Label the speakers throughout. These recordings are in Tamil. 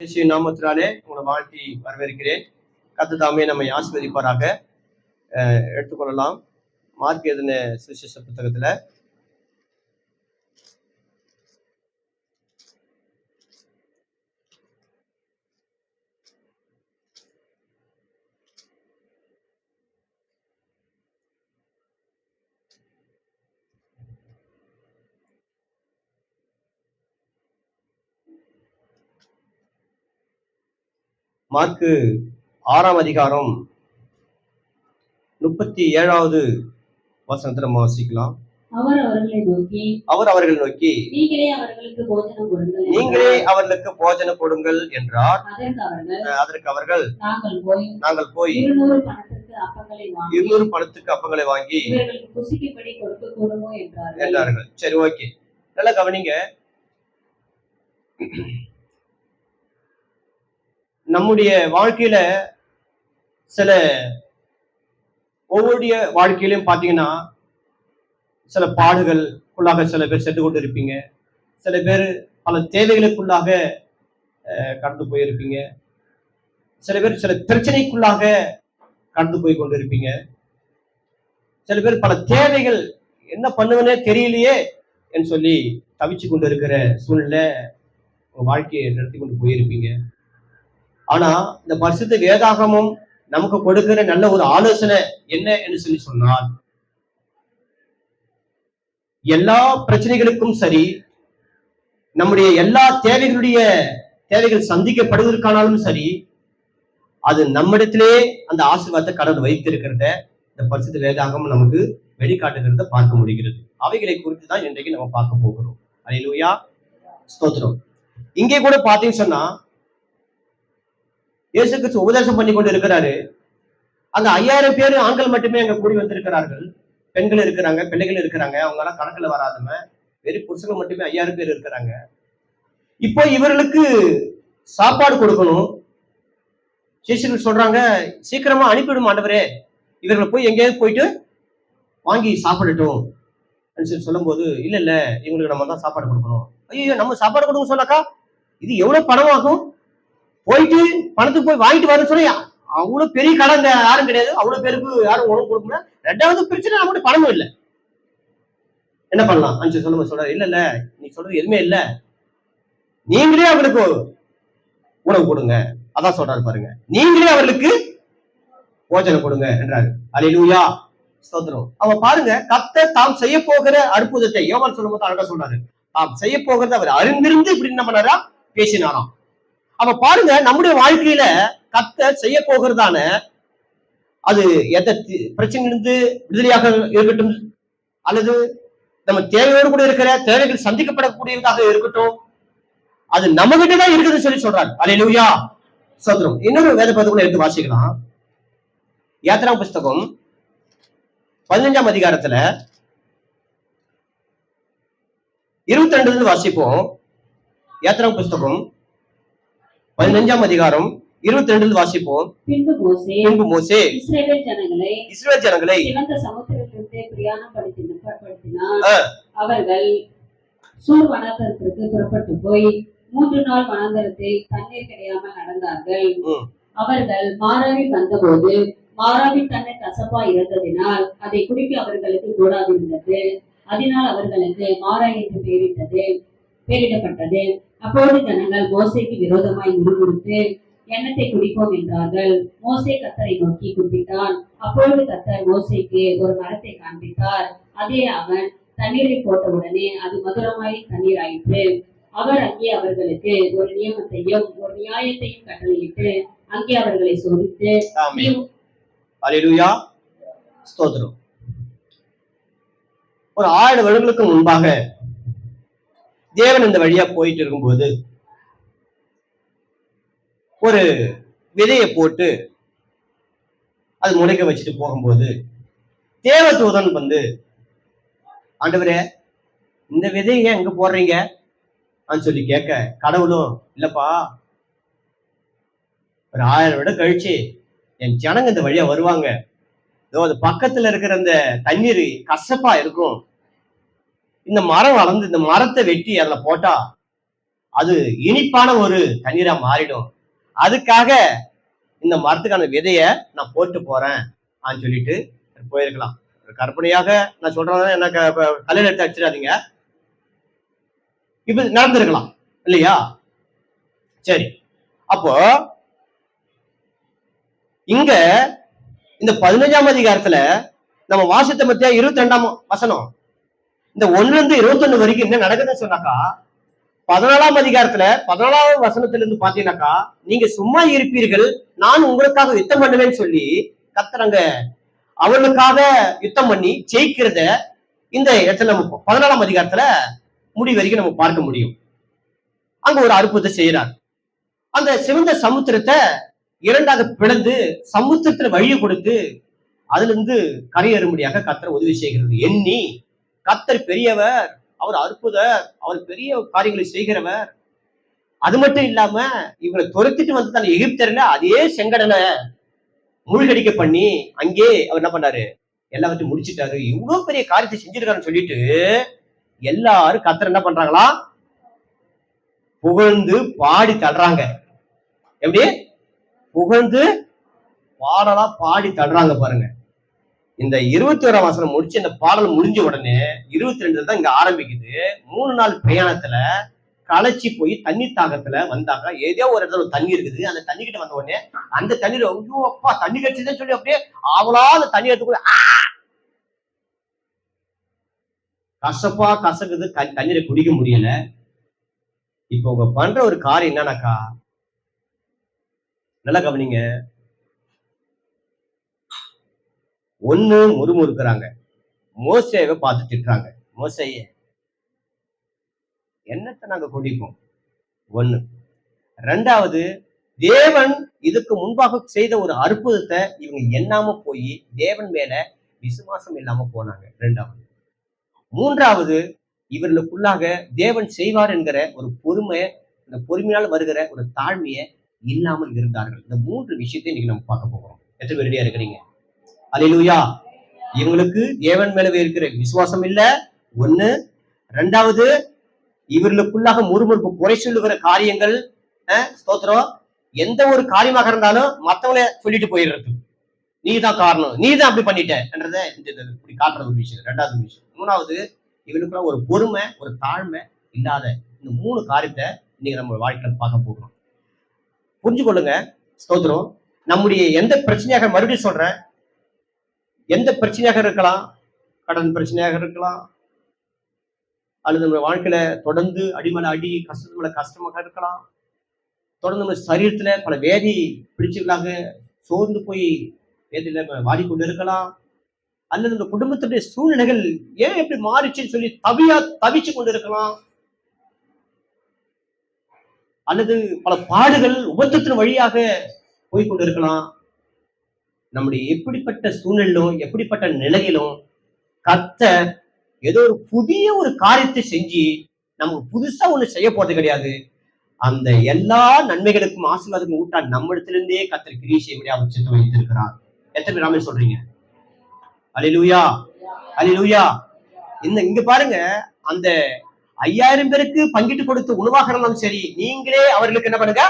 Speaker 1: இயேசுவின் நாமத்தினாலே உங்களை வாழ்த்தி வரவேற்கிறேன். கர்த்தர் தாமே நம்மை ஆசீர்வதிப்பாராக. எடுத்துக்கொள்ளலாம். மார்க் எழுதின சுவிசேஷ புத்தகத்துல மார்க்கு 6ஆம் அதிகாரம் 37வது வசனத்தை நம்ம வாசிக்கலாம்.
Speaker 2: அவர் அவர்களை நோக்கி நீங்களே
Speaker 1: அவர்களுக்கு போஜனம் கொடுங்கள் என்றார். அதற்கு அவர்கள் நாங்கள் போய் 200 பணத்துக்கு அப்பங்களை வாங்கி என்றார்கள். சரி, ஓகே, நல்லா கவனிங்க. நம்முடைய வாழ்க்கையில சில ஒவ்வொரு வாழ்க்கையிலும் பாத்தீங்கன்னா சில பாடுகளுக்குள்ளாக சில பேர் சென்று கொண்டு இருப்பீங்க. சில பேர் பல தேவைகளுக்குள்ளாக கடந்து போயிருப்பீங்க. சில பேர் சில பிரச்சனைக்குள்ளாக கடந்து போய் கொண்டு இருப்பீங்க. சில பேர் பல தேவைகள் என்ன பண்ணுவனே தெரியலையே என்று சொல்லி தவிச்சு கொண்டு இருக்கிற சூழ்நிலை உங்க வாழ்க்கையை நடத்தி கொண்டு போயிருப்பீங்க. ஆனா இந்த பரிசுத்த வேதாகமும் நமக்கு கொடுக்கிற நல்ல ஒரு ஆலோசனை என்ன என்று சொல்லி சொன்னால், எல்லா பிரச்சனைகளுக்கும் சரி, நம்முடைய எல்லா தேவைகள் சந்திக்கப்படுவதற்கானாலும் சரி, அது நம்மிடத்திலே அந்த ஆசீர்வாதத்தை கடவுள் வைத்திருக்கிறத இந்த பரிசுத்த வேதாகமும் நமக்கு வெளிக்காட்டுகிறத பார்க்க முடிகிறது. அவைகளை குறித்து தான் இன்றைக்கு நம்ம பார்க்க போகிறோம். அல்லேலூயா, ஸ்தோத்திரம். இங்கே கூட பாத்தீங்கன்னு சொன்னா இயேசு கிறிஸ்து உபதேசம் பண்ணி கொண்டு இருக்கிறாரு. அங்க 5000 பேர் ஆண்கள் மட்டுமே அங்க கூடி வந்திருக்கிறார்கள். பெண்கள் இருக்கிறாங்க, பிள்ளைகள் இருக்கிறாங்க. அவங்க எல்லாம் கணக்குல வராதம வெறும் புருஷங்க மட்டுமே 5000 பேர் இருக்கிறாங்க. இப்போ இவர்களுக்கு சாப்பாடு கொடுக்கணும். சீஷர்கள் சொல்றாங்க, சீக்கிரமா அனுப்பிவிடும் ஆண்டவரே, இவர்களை போய் எங்கேயாவது போயிட்டு வாங்கி சாப்பிடட்டும் சொல்லும் போது, இல்ல இவங்களுக்கு நம்ம தான் சாப்பாடு கொடுக்கணும். ஐயோ, நம்ம சாப்பாடு கொடுக்க சொன்னாக்கா இது எவ்வளவு பணம் ஆகும்? போயிட்டு பணத்துக்கு போய் வாங்கிட்டு வரேன்னு சொல்லி அவ்வளவு பெரிய கடன் யாரும் கிடையாது. அவ்வளவு பேருக்கு யாரும் உணவு கொடுக்கணும். 2வது பிரச்சனை, நம்மகிட்ட பணமும் இல்லை. என்ன பண்ணலாம் சொல்றாரு, இல்ல நீ சொல்றது எதுவுமே இல்ல, நீங்களே அவர்களுக்கு உணவு கொடுங்க. அதான் சொல்றாரு பாருங்க, நீங்களே அவர்களுக்கு போஜனம் கொடுங்க என்றாரு. அல்லேலூயா, ஸ்தோத்திரம். அவ பாருங்க, கர்த்தர் தாம் செய்ய போகிற அற்புதத்தை யோவான் சொல்லும் போது அழகா சொல்றாரு. தாம் செய்ய போகிறத அவர் அறிந்திருந்து இப்படி என்ன பண்ணாரா, பேசினாராம். அப்ப பாருங்க, நம்முடைய வாழ்க்கையில கர்த்தர் செய்ய போகிறதான அது எந்த பிரச்சனையிலிருந்து விடுதலையாக இருக்கட்டும், அல்லது நம்ம தேவையோடு கூட இருக்கிற தேவைகள் சந்திக்கப்படக்கூடியதாக இருக்கட்டும், அது நம்ம கிட்டதான் இருக்குதுன்னு சொல்லி சொல்றாரு. அல்லேலூயா, ஸ்தோத்திரம். இன்னொரு வேத பகுதிக்குள்ள எடுத்து வாசிக்கலாம். யாத்திராகம புஸ்தகம் 15ஆம் அதிகாரத்துல 22 வாசிப்போம். யாத்திராகம புஸ்தகம் 15ஆம் அதிகாரம் 22 வாசிப்போம்.
Speaker 2: பின்பு மோசே இஸ்ரவேல்
Speaker 1: ஜனங்களை
Speaker 2: சிவந்த சமுத்திரத்திலிருந்து பிரயாணப்படுத்தினார். அவர்கள் சூர் வனாந்தரத்திற்கு புறப்பட்டு போய் 3 நாள் வனாந்தரத்தில் தண்ணீர் கிடையாமல் நடந்தார்கள். அவர்கள் மாராவில் வந்தபோது மாராவின் தண்ணீர் கசப்பா இருந்ததினால் அதை குடிக்க அவர்களுக்கு கூடாதிருந்தது. அதனால் அவர்களுக்கு மாரா என்று பெயரிடப்பட்டது. அப்போது ஜனங்கள் மோசேக்கு விரோதமாய் முறுமுறுத்து எண்ணத்தை குடிப்போம் என்றார்கள். மோசே கர்த்தரை நோக்கி கூப்பிட்டான். அப்பொழுது கர்த்தர் மோசேக்கு ஒரு மரத்தை காண்பித்தார். அதே அவன் தண்ணீரை போட்டவுடனே அது மதுரமாய் தண்ணீர் ஆயிற்று. அவர் அங்கே அவர்களுக்கு ஒரு நியமத்தையும் ஒரு நியாயத்தையும் கட்டளையிட்டு அங்கே அவர்களை சோதித்து,
Speaker 1: அல்லேலூயா, ஸ்தோத்திரம். ஒரு 1000 வருடங்களுக்கு முன்பாக தேவன் இந்த வழியா போயிட்டு இருக்கும்போது ஒரு விதையை போட்டு அது முளைக்க வச்சுட்டு போகும்போது தேவதூதன் வந்து, ஆண்டவரே, இந்த விதைய எங்க போடுறீங்க சொல்லி கேட்க, கடவுளும், இல்லப்பா, ஒரு 1000 வருடம் கழிச்சு என் ஜனங்க இந்த வழியா வருவாங்க. அது பக்கத்துல இருக்கிற அந்த தண்ணீர் கசப்பா இருக்கும். இந்த மரம் வளர்ந்து இந்த மரத்தை வெட்டி அதுல போட்டா அது இனிப்பான ஒரு தண்ணீரா மாறிடும். அதுக்காக இந்த மரத்துக்கான விதைய நான் போட்டு போறேன் சொல்லிட்டு போயிருக்கலாம். கற்பனையாக நான் சொல்றேன், எனக்கு கல்யாணம் எடுத்து அடிச்சிடாதீங்க. இப்ப நடந்திருக்கலாம் இல்லையா? சரி, அப்போ இங்க இந்த 15ஆம் அதிகாரத்துல நம்ம வாசித்த பத்தியா 22ஆம் வசனம், இந்த 1-21 வரைக்கும் என்ன நடக்குதுன்னு சொன்னாக்கா, 14ஆம் அதிகாரத்துல 14ஆவது வசனத்துல இருந்து பாத்தீங்கன்னாக்கா, நீங்க சும்மா இருப்பீர்கள், நான் உங்களுக்காக யுத்தம் பண்ணுவேன்னு சொல்லி கர்த்தர் அவர்களுக்காக யுத்தம் பண்ணி ஜெயிக்கிறத இந்த இடத்துல நம்ம 14ஆம் அதிகாரத்துல முடிவு வரைக்கும் நம்ம பார்க்க முடியும். அங்க ஒரு அற்புதத்தை செய்யறார். அந்த சிவந்த சமுத்திரத்தை இரண்டாக பிளந்து சமுத்திரத்துல வழியை கொடுத்து அதுல இருந்து கரையேறும்படியாக கர்த்தர் உதவி செய்கிறது. எண்ணி கர்த்தர் பெரியவர், அவர் அற்புதர், அவர் பெரிய காரியங்களை செய்கிறவர். அது மட்டும் இல்லாம இவங்களை துரத்திட்டு வந்து தன் எகிப்தர்ல அதே செங்கடலை மூழ்கடிக்க பண்ணி அங்கே அவர் என்ன பண்ணாரு, எல்லாத்தையும் முடிச்சிட்டாரு. இவ்வளவு பெரிய காரியத்தை செஞ்சிருக்காருன்னு சொல்லிட்டு எல்லாரும் கர்த்தர் என்ன பண்றாங்களா, புகழ்ந்து பாடி தள்ளுறாங்க. எப்படி புகழ்ந்து பாடலா பாடி தள்ளுறாங்க பாருங்க. இந்த 21ஆம் வசனம் முடிச்சு இந்த பாடல் முடிஞ்ச உடனே 22 தான் இங்க ஆரம்பிக்குது. 3 நாள் பிரயாணத்துல களைச்சி போய் தண்ணி தாகத்துல வந்தாங்க. ஏதோ ஒரு இடத்துல ஒரு தண்ணி இருக்குது. அந்த தண்ணி கிட்ட வந்த உடனே அந்த தண்ணீர் ஐயோ அப்பா தண்ணி கடிச்சதுன்னு சொல்லி அப்படியே அவளா அந்த தண்ணி எடுத்து கசப்பா கசக்குது, தண்ணீரை குடிக்க முடியல. இப்ப உங்க பண்ற ஒரு காரியம் என்னன்னாக்கா, நல்லா கவனிங்க. ஒண்ணு முறுமுறுக்கிறாங்க, மோசேவை பார்த்து திட்டுறாங்க. மோசையே என்னத்தை நாங்க குடிப்போம்? ஒண்ணு. ரெண்டாவது, தேவன் இதுக்கு முன்பாக செய்த ஒரு அற்புதத்தை இவங்க எண்ணாம போய் தேவன் மேல விசுவாசம் இல்லாம போனாங்க. ரெண்டாவது. மூன்றாவது, இவர்களுக்குள்ளாக தேவன் செய்வார் என்கிற ஒரு பொறுமை, இந்த பொறுமையால் வருகிற ஒரு தாழ்மையை இல்லாமல் இருந்தார்கள். இந்த 3 விஷயத்தை இன்னைக்கு நம்ம பார்க்க போகிறோம். எத்தனை பேர் ரெடியா இருக்கிறீங்க? அல்லேலூயா. இவங்களுக்கு தேவன் மேலவே இருக்கிற விசுவாசம் இல்ல, ஒண்ணு. ரெண்டாவது, இவர்களுக்குள்ளாக முறுமுறுப்பு, குறை சொல்லுகிற காரியங்கள். ஸ்தோத்திரம். எந்த ஒரு காரியமாக இருந்தாலும் மத்தவங்கள சொல்லிட்டு போயிடுறது, நீதான் காரணம், நீதான் அப்படி பண்ணிட்டன்றத இப்படி காட்டுற ஒரு விஷயம். ரெண்டாவது விஷயம். மூணாவது, இவனுக்குள்ள ஒரு பொறுமை, ஒரு தாழ்மை இல்லாத இந்த 3 காரியத்தை இன்னைக்கு நம்ம வாழ்க்கையில் பார்க்க போகிறோம். புரிஞ்சு கொள்ளுங்க. ஸ்தோத்திரம். நம்முடைய எந்த பிரச்சனையாக, மறுபடியும் சொல்றேன், எந்த பிரச்சனையாக இருக்கலாம், கடன் பிரச்சனையாக இருக்கலாம், அல்லது நம்ம வாழ்க்கையில தொடர்ந்து அடிமலை அடி கஷ்டமாக இருக்கலாம், தொடர்ந்து நம்ம சரீரத்துல பல வேதி பிடிச்சவர்களாக சோர்ந்து போய் வேதியில வாடிக்கொண்டு இருக்கலாம், அல்லது இந்த குடும்பத்துடைய சூழ்நிலைகள் ஏன் எப்படி மாறிச்சுன்னு சொல்லி தவிச்சு கொண்டு இருக்கலாம், அல்லது பல பாடுகள் உபத்திரத்தின் வழியாக போய்கொண்டு இருக்கலாம். நம்முடைய எப்படிப்பட்ட சூழ்நிலையிலும் எப்படிப்பட்ட நிலையிலும் கர்த்தர் ஏதோ ஒரு புதிய ஒரு காரியத்தை செஞ்சு நமக்கு புதுசா ஒண்ணு செய்ய போறது கிடையாது. அந்த எல்லா நன்மைகளுக்கும் ஆசீர்வாதத்துக்கும் ஊட்டா நம்மிடத்திலிருந்தே கர்த்தர் கிரியை செய்ய அவர் சித்தம் வைத்திருக்கிறார். எத்தனை பேர் ஆமென் சொல்றீங்க? அல்லேலூயா, அல்லேலூயா. இங்க பாருங்க, அந்த 5000 பேருக்கு பங்கிட்டு கொடுத்த உணவாக இருந்தாலும் சரி, நீங்களே அவர்களுக்கு என்ன பண்ணுங்க,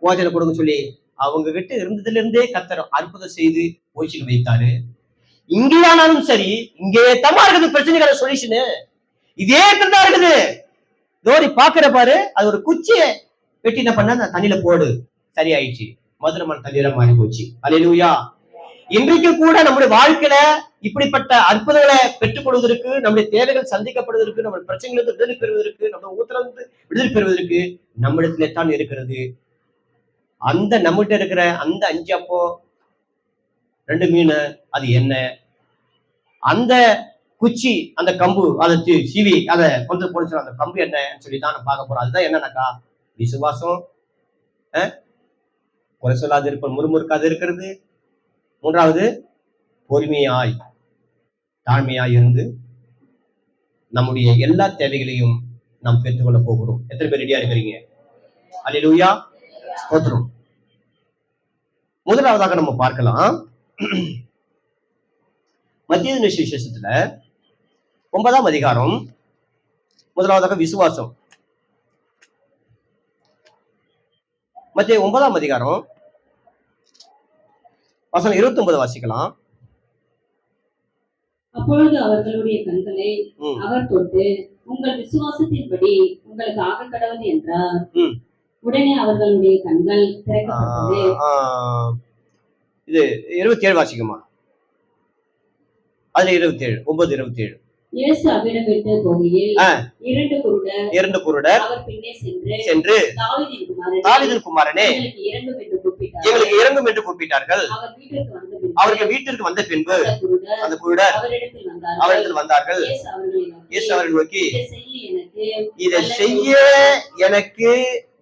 Speaker 1: போஜனை கொடுங்க சொல்லி அவங்க கிட்ட இருந்ததுல இருந்தே கர்த்தர் அற்புதம் செய்து போஷிக்க வைத்தாரு. இங்கேயானாலும் சரி, இங்கே தான் இருக்குது பிரச்சனைகளை சொல்யூஷனு, இதே தான் இருக்குது. தோரி பாக்குற பாரு, அது ஒரு குச்சியை வெட்டி என்ன பண்ண அந்த தண்ணியில போடு, சரியாயிடுச்சு, மதுரமான தண்ணீரா மாறி போச்சு. அல்லேலூயா. இன்றைக்கு கூட நம்முடைய வாழ்க்கையில இப்படிப்பட்ட அற்புதங்களை பெற்றுக் கொள்வதற்கு, நம்முடைய தேவைகள் சந்திக்கப்படுவதற்கு, நம்முடைய பிரச்சனைகளுக்கு விடுதலை பெறுவதற்கு, நம்முடைய ஊத்திலிருந்து விடுதலை பெறுவதற்கு நம்மிடத்திலே தான் இருக்கிறது. அந்த நம்மகிட்ட இருக்கிற அந்த 5 அப்போ 2 மீன் அது என்ன, அந்த குச்சி, அந்த கம்பு, அதை சீவி அதை கொண்டு போன அந்த கம்பு என்னன்னு சொல்லி தான் பார்க்க போறோம். அதுதான் என்னன்னாக்கா, விசுவாசம், குறை சொல்லாது இருப்ப முறுமுறுக்காது இருக்கிறது. மூன்றாவது, பொறுமையாய் தாழ்மையாய் இருந்து நம்முடைய எல்லா தேவைகளையும் நாம் பெற்றுக்கொள்ள போகிறோம். எத்தனை பேர் ரெடியா இருக்கிறீங்க? அல்லேலூயா, ஸ்தோத்திரம். முதலாவதாக நம்ம பார்க்கலாம், மத்தேயு சுவிசேஷத்துல 9ஆம் அதிகாரம், முதலாவதாக விசுவாசம். மத்தேயு 9ஆம் அதிகாரம் வசனம் 29 வாசிக்கலாம்.
Speaker 2: அப்பொழுது அவர்களுடைய கண்களை அவர் தொட்டு, உங்கள் விசுவாசத்தின்படி உங்களுக்கு ஆக கடவுள் என்றார். உடனே அவர்களுடைய கண்கள் திறக்கப்பட்டது.
Speaker 1: இது 27 வாசிக்குமா? அதுல 27, 9:27.
Speaker 2: இயேசு அவ்விடம் விட்டு போகையில் இரண்டு குருடர் அவர் பின்னே சென்று தாவீதின் குமாரனே
Speaker 1: எங்களுக்கு இறங்கும் என்று கூப்பிட்டார்கள். அவர்கள் வீட்டிற்கு வந்த பின்பு அந்த குருடர் அவரிடத்தில் வந்தார்கள். இயேசு அவர்களை நோக்கி, இதை செய்ய எனக்கு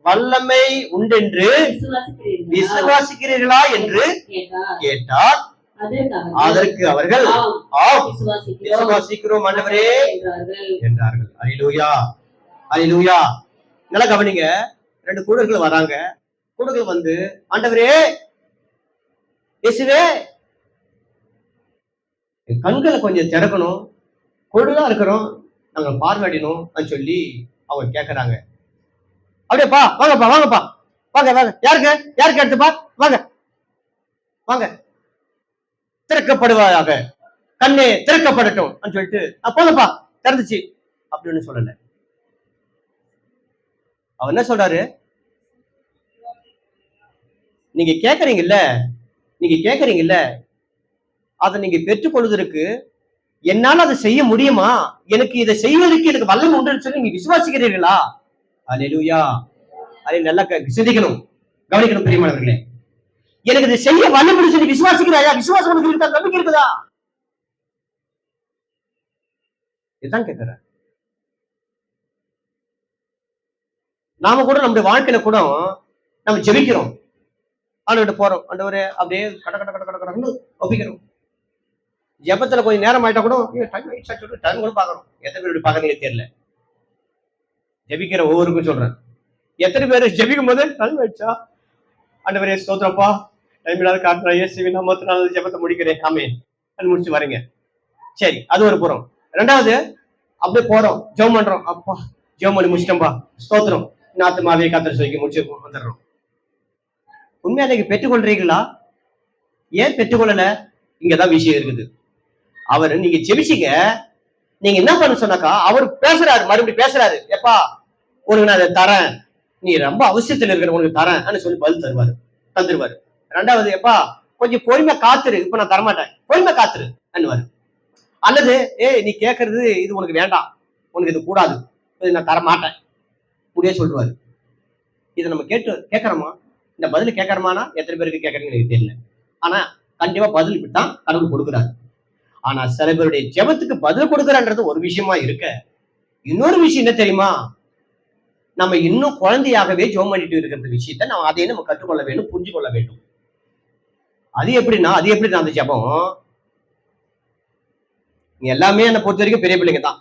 Speaker 1: வல்லமை உண்டென்று விசுவாசிக்கிறீர்களா என்று கேட்டார். அதற்கு அவர்கள் ஆம் விசுவாசிக்கிறோம் ஆண்டவரே என்றார்கள். அல்லேலூயா, அல்லேலூயா. நல்லா கவனிங்க. 2 குருடர்கள் வராங்க. குருடர்கள் வந்து, ஆண்டவரே, இயேசுவே, கண்களை கொஞ்சம் திறக்கணும், குருடா இருக்கிறோம், நாங்க பார்வையிடணும் சொல்லி அவங்க கேட்கறாங்க. அப்படியேப்பா, வாங்கப்பா வாங்கப்பா, வாங்க வாங்க, யாருக்கு எடுத்துப்பா, வாங்க வாங்க, திறக்கப்படுவாயாக, கண்ணே திறக்கப்படட்டும் சொல்லிட்டு, போதுப்பா திறந்துச்சு அப்படின்னு சொல்லல. அவர் என்ன சொல்றாரு? நீங்க கேக்குறீங்கல்ல, அதை நீங்க பெற்றுக்கொள்வதற்கு என்னால அதை செய்ய முடியுமா? எனக்கு இதை செய்வதற்கு எனக்கு வல்லமை உண்டுன்னு சொல்லி நீங்க விசுவாசிக்கிறீர்களா? அல்லேலூயா. அதை நல்லா சிந்திக்கணும், கவனிக்கணும் பிரியமானவர்களே. எனக்கு இதை செய்ய வல்லமை சொல்லி விசுவாசிக்கிறாயா? விசுவாசம் உனக்கு இருக்கா? நம்பிக்கை இருக்குதா? இதுதான் கேட்கிறேன். நாம கூட நம்முடைய வாழ்க்கையில கூட நம்ம ஜெபிக்கிறோம், ஆண்டவர்கிட்ட போறோம், ஆண்டவரே அப்படியே கடன்னு ஒப்பிக்கிறோம். ஜெபத்துல கொஞ்சம் நேரம் ஆயிட்டா கூட டைம் கூட பாக்குறோம். எத்தனை பேர் பாக்குறீங்க தெரியல. ஜெபிக்கிற ஒவ்வொருக்கும் சொல்றேன், எத்தனை பேர் ஜெபிக்கும் போது டைம் ஆயிடுச்சா, ஆண்டவரே ஸ்தோத்திரப்பா, டைம் இல்லாத காட்டுறேன், இயேசுவின் நாமத்தினால ஜெபத்தை முடிக்கிறேன், ஆமென் முடிச்சு வரீங்க. சரி, அது ஒரு புறம். 2வது, அப்படியே போறோம், ஜெபம் பண்றோம், அப்பா ஜெபம் பண்ணி முடிச்சிட்டோம்பா, ஸ்தோத்திரம், ஆத்துமாவே கர்த்தர் சொல்லி முடிச்சு வந்துடுறோம். உண்மையா நீங்க பெற்றுக்கொள்றீங்களா? ஏன் பெற்றுக்கொள்ளல? இங்கதான் விஷயம் இருக்குது. அவர் நீங்க ஜெபிச்சீங்க, நீங்க என்ன பண்ண சொன்னாக்கா, அவர் பேசுறாரு, மறுபடியும் பேசுறாரு, எப்பா உனக்கு நான் அதை தரேன், நீ ரொம்ப அவசியத்துல இருக்கிற, உனக்கு தரேன் சொல்லி பதில் தந்துருவாரு. 2வது, எப்பா கொஞ்சம் பொறுமையா காத்துரு, இப்ப நான் தரமாட்டேன், பொறுமையா காத்துரு அன்னுவாரு. அல்லது நீ கேட்கறது இது உனக்கு வேண்டாம், உனக்கு இது கூடாது, நான் தரமாட்டேன் முடிய சொல்லுவாரு. இதை நம்ம கேட்கறோமா? இந்த பதில் கேட்கறோமானா எத்தனை பேருக்கு கேட்கறீங்கன்னு எனக்கு தெரியல. ஆனா கண்டிப்பா பதில் இப்படித்தான் கடவுள் கொடுக்குறாரு. ஆனா சில பேருடைய ஜெபத்துக்கு பதில் கொடுக்குறான்றது ஒரு விஷயமா இருக்க, இன்னொரு விஷயம் என்ன தெரியுமா? நம்ம இன்னும் குழந்தையாகவே ஜெபம் பண்ணிட்டு இருக்கிற விஷயத்த நம்ம அதையும் நம்ம கற்றுக்கொள்ள வேண்டும், புரிஞ்சு கொள்ள வேண்டும். அது எப்படின்னா அந்த ஜெபம் எல்லாமே என்னை பொறுத்த வரைக்கும் பெரிய பிள்ளைங்க தான்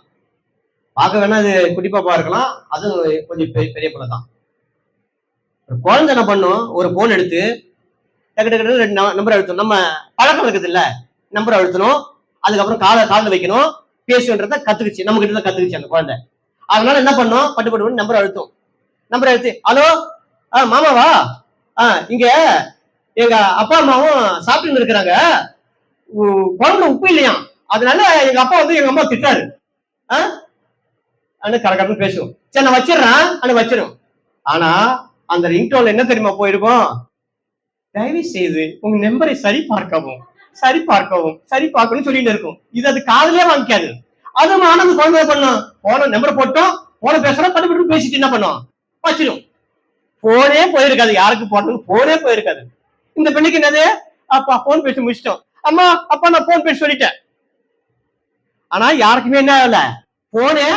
Speaker 1: பார்க்க வேணா, அது குட்டி பாப்பா இருக்கலாம், அது கொஞ்சம் பெரிய பிள்ளை தான். குழந்தை என்ன பண்ணும், ஒரு போன் எடுத்து டக்கு 2 நம்பர் அழுத்தணும். நம்ம பழக்கம் இருக்குது இல்ல, நம்பர் அழுத்தணும், அதுக்கப்புறம் காலில் வைக்கணும், பேசுன்றத கத்துக்குச்சு, நம்ம கிட்ட தான் கத்துக்குச்சு அந்த குழந்தை. அதனால என்ன பண்ணும், பட்டு நம்பர் அழுத்தும். நம்பர் அழுத்து, ஹலோ மாமாவா, இங்க எங்க அப்பா அம்மாவும் சாப்பிட்டு இருக்கிறாங்க, குழம்புல உப்பு இல்லையா, அதனால எங்க அப்பா வந்து எங்க அம்மா திட்டாரு கரெக்டாக பேசுவோம். சரி நான் வச்சிடறேன் வச்சிடும். ஆனா அந்த ரிங்டோன்ல என்ன தெரியுமா போயிருக்கும், தயவு செய்து உங்க நம்பரை சரி பார்க்கணும்னு சொல்லிட்டு இருக்கும். இது அது காதலே வாங்கிக்காது. அது ஆனது குழந்தை பண்ணும், போன நம்பர் போட்டோம், போன பேசுறோம், பட்டு பேசிட்டு என்ன பண்ணும், வச்சிடும். போனே போயிருக்காது, யாருக்கு போட்டோம்னு போனே போயிருக்காது. இந்த பெண்ணுக்கு என்னது, அப்பா போன் பேசி முடிச்சிட்டோம், அம்மா அப்பா நான் போன் பேசி சொல்லிட்டேன். ஆனா யாருக்குமே என்ன ஆகல, போனே